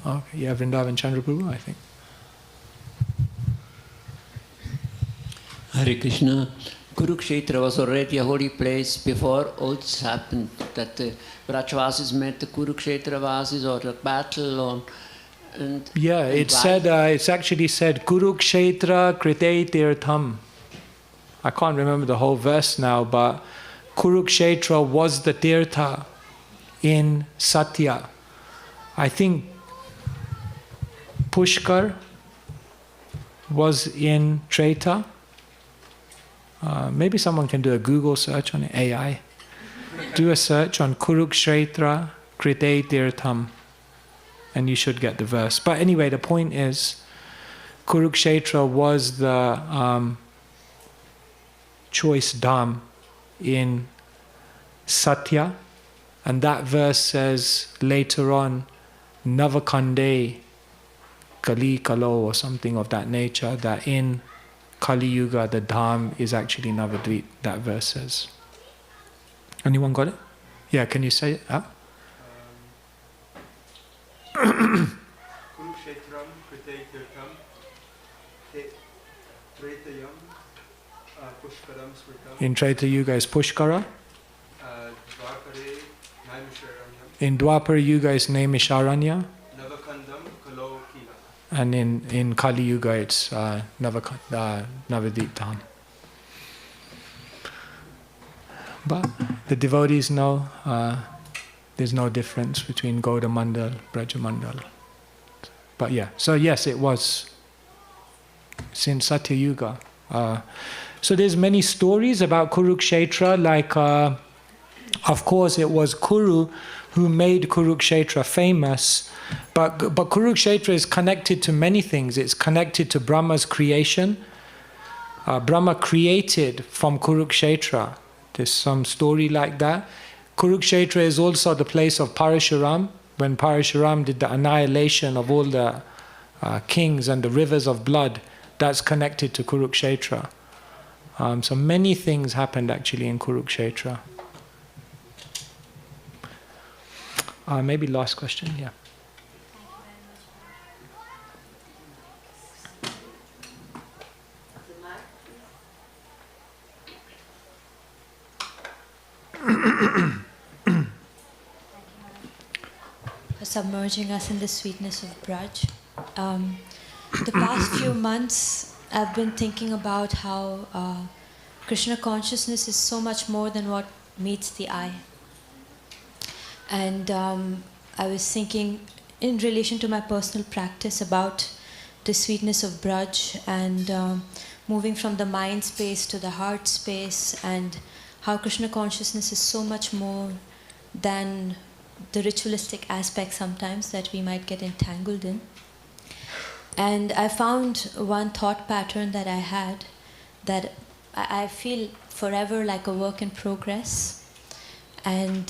Okay, yeah, Vrindavan Chandra Prabhu, I think. Hare Krishna. Kuruksetra was already a holy place before all this happened, that the Brajvasis met the Kuruksetra Vasis, or the battle, and yeah, it's actually said Kuruksetra Krite Tirtham. I can't remember the whole verse now, but Kuruksetra was the Tirtha in Satya. I think Pushkar was in Treta. Maybe someone can do a Google search on it, AI. Do a search on Kuruksetra Krite Tirtham, and you should get the verse. But anyway, the point is, Kuruksetra was the choice dham in Satya, and that verse says later on, Navakande Kali Kalo, or something of that nature, that in Kali Yuga the dham is actually Navadvip, that verse says. Anyone got it? Yeah, can you say it? Huh? Kurukshetram Krite Tirtham Tretayam Pushkaram Smritam. In Treta Yuga is Pushkara. Dwapare Naimisharanyam. In Dwapara Yuga is Naimisharanya. Navakandam Kalo Kila. And in Kali Yuga it's Navadvip Dham. But the devotees know there's no difference between Gauda Mandal, Braja Mandal. But yeah, so yes, it was since Satya Yuga. So there's many stories about Kurukshetra, like of course it was Kuru who made Kurukshetra famous, but Kurukshetra is connected to many things. It's connected to Brahma's creation. Brahma created from Kurukshetra. There's some story like that. Kurukshetra is also the place of Parashuram, when Parashuram did the annihilation of all the kings and the rivers of blood. That's connected to Kurukshetra. So many things happened actually in Kurukshetra. Maybe last question, yeah. For submerging us in the sweetness of Braj. The past few months I've been thinking about how Krishna consciousness is so much more than what meets the eye. And I was thinking in relation to my personal practice about the sweetness of Braj and moving from the mind space to the heart space, and how Krishna consciousness is so much more than the ritualistic aspect sometimes that we might get entangled in. And I found one thought pattern that I had that I feel forever like a work in progress. And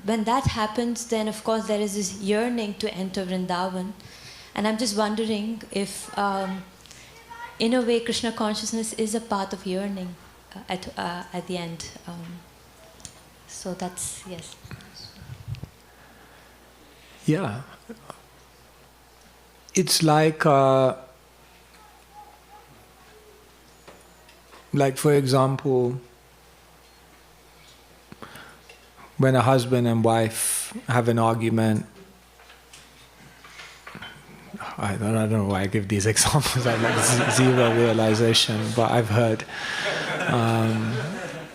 when that happens, then of course there is this yearning to enter Vrindavan. And I'm just wondering if in a way, Krishna consciousness is a path of yearning at the end. So that's, yes. Yeah. It's like for example, when a husband and wife have an argument, I don't know why I give these examples. I like zero realization, but I've heard.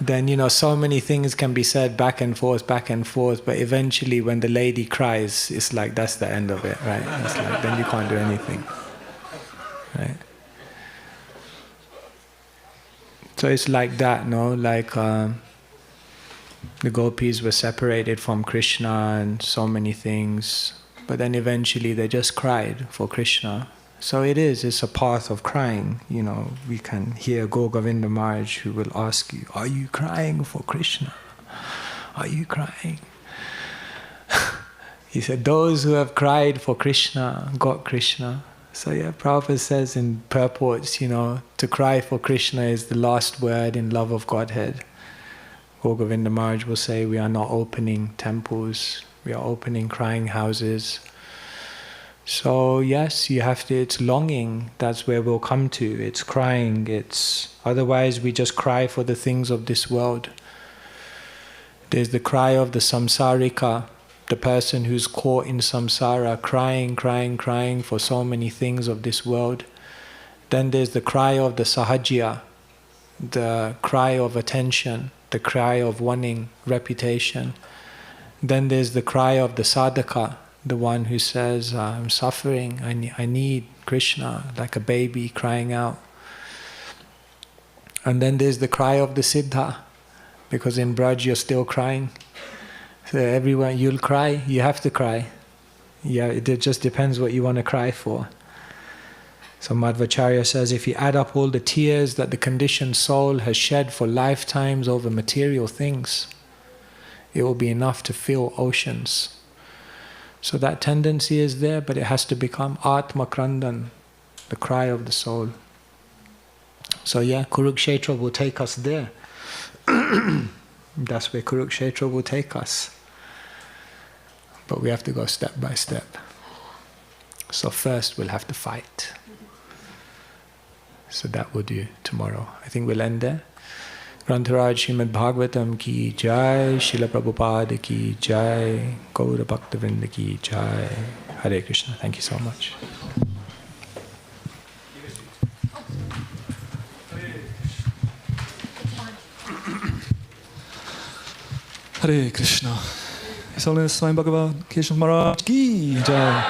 Then so many things can be said back and forth, but eventually when the lady cries, it's like that's the end of it, right? It's like then you can't do anything, right? So it's like that, no? Like the gopis were separated from Krishna and so many things, but then eventually they just cried for Krishna. So it's a path of crying. We can hear Govinda Maharaj who will ask you, are you crying for Krishna? Are you crying? He said, those who have cried for Krishna got Krishna. So yeah, Prabhupada says in purports, to cry for Krishna is the last word in love of Godhead. Govinda Maharaj will say, we are not opening temples, we are opening crying houses. So yes, you have to, it's longing, that's where we'll come to. It's crying, otherwise we just cry for the things of this world. There's the cry of the samsarika, the person who's caught in samsara, crying for so many things of this world. Then there's the cry of the sahajya, the cry of attention, the cry of wanting reputation. Then there's the cry of the sadhaka, the one who says, I'm suffering, I need Krishna, like a baby crying out. And then there's the cry of the siddha, because in Braj you're still crying. So everyone, you'll cry, you have to cry. Yeah, it just depends what you want to cry for. So Madhvacharya says, if you add up all the tears that the conditioned soul has shed for lifetimes over material things, it will be enough to fill oceans. So that tendency is there, but it has to become Atma Krandan, the cry of the soul. So yeah, Kuruksetra will take us there. That's where Kuruksetra will take us. But we have to go step by step. So first we'll have to fight. So that we'll do tomorrow. I think we'll end there. Grantaraj Srimad Bhagavatam ki jai, Srila Prabhupada ki jai, Gaura Bhaktivinoda ki jai. Hare Krishna. Thank you so much. Hare Krishna. His Holiness Swami Bhagavan Keshava Maharaj ki jai.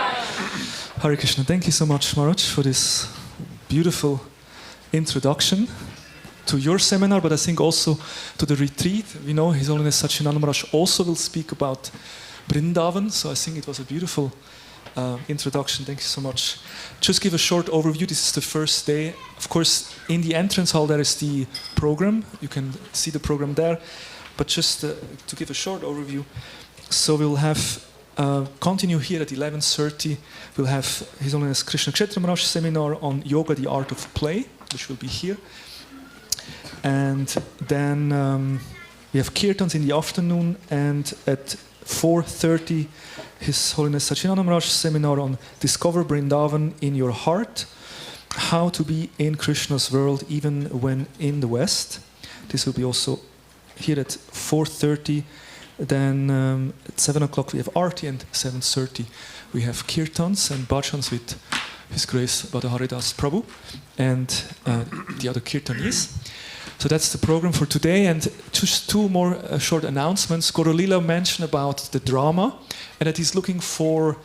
Hare Krishna. Thank you so much, Maharaj, for this beautiful introduction to your seminar, but I think also to the retreat. We know His Holiness Satchidananda Maharaj also will speak about Vrindavan, so I think it was a beautiful introduction. Thank you so much. Just give a short overview. This is the first day. Of course, in the entrance hall there is the program. You can see the program there. But just to give a short overview, so we'll have continue here at 11:30. We'll have His Holiness Kuruksetra Maharaj seminar on yoga, the art of play, which will be here. And then we have kirtans in the afternoon, and at 4:30, His Holiness Satchidananda Maharaj seminar on Discover Vrindavan in Your Heart, how to be in Krishna's world even when in the West. This will be also here at 4:30. Then at 7 o'clock we have Arti, and 7:30 we have kirtans and bhajans with His Grace Badaharidas Prabhu and the other kirtanis. So that's the program for today. And just two more short announcements. Gorolila mentioned about the drama and that he's looking for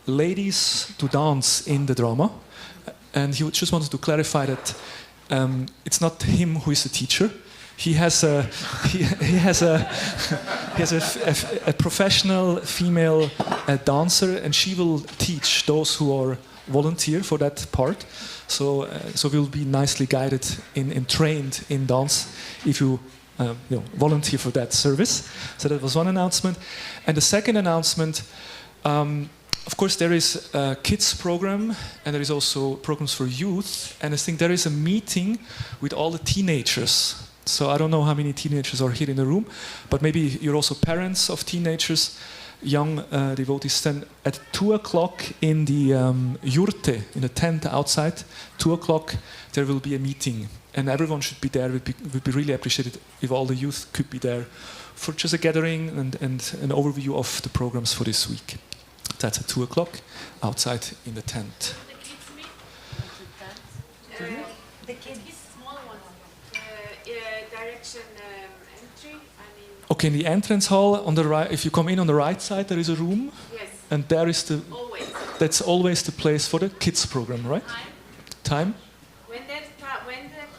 ladies to dance in the drama. And he just wanted to clarify that it's not him who is the teacher. He has a professional female dancer, and she will teach those who are volunteer for that part. So we'll be nicely guided and trained in dance if you volunteer for that service. So that was one announcement. And the second announcement, of course, there is a kids program, and there is also programs for youth. And I think there is a meeting with all the teenagers. So I don't know how many teenagers are here in the room, but maybe you're also parents of teenagers, young devotees. Then at 2 o'clock in the yurte, in the tent outside, 2 o'clock, there will be a meeting. And everyone should be there. It would be really appreciated if all the youth could be there for just a gathering and an overview of the programs for this week. That's at 2 o'clock outside in the tent. The kids meet? The kids, small one. Direction entry, I mean... Okay, in the entrance hall, on the right, if you come in on the right side, there is a room. Yes. And there is the... Always. That's always the place for the kids program, right? Time? When the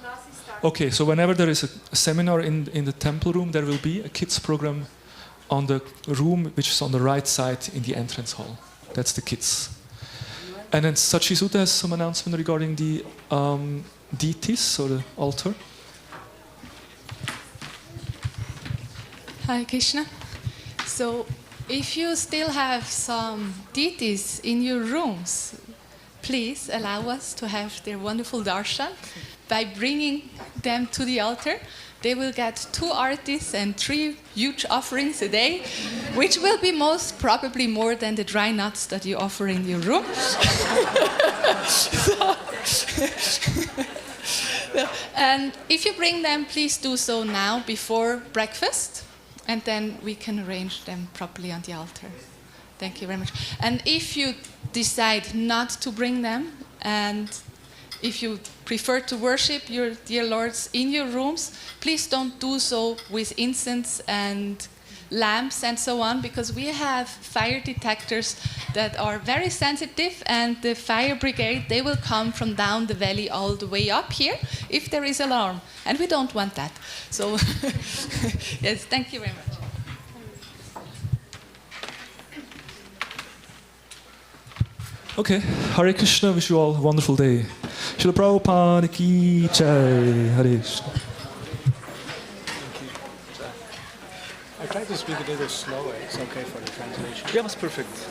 classes start. Okay, so whenever there is a seminar in the temple room, there will be a kids program on the room which is on the right side in the entrance hall. That's the kids. And then Sachisuta has some announcement regarding the deities, so the altar. Hare Krishna. So, if you still have some deities in your rooms, please allow us to have their wonderful darshan by bringing them to the altar. They will get 2 artis and 3 huge offerings a day, which will be most probably more than the dry nuts that you offer in your room. And if you bring them, please do so now before breakfast, and then we can arrange them properly on the altar. Thank you very much. And if you decide not to bring them, and if you prefer to worship your dear lords in your rooms, please don't do so with incense and lamps and so on, because we have fire detectors that are very sensitive, and the fire brigade, they will come from down the valley all the way up here if there is alarm, and we don't want that. So, yes, thank you very much. Okay, Hare Krishna, wish you all a wonderful day. Srila Prabhupada ki jai. Hare Krishna. I tried to speak a little slower. It's okay for the translation. Yeah, that's perfect.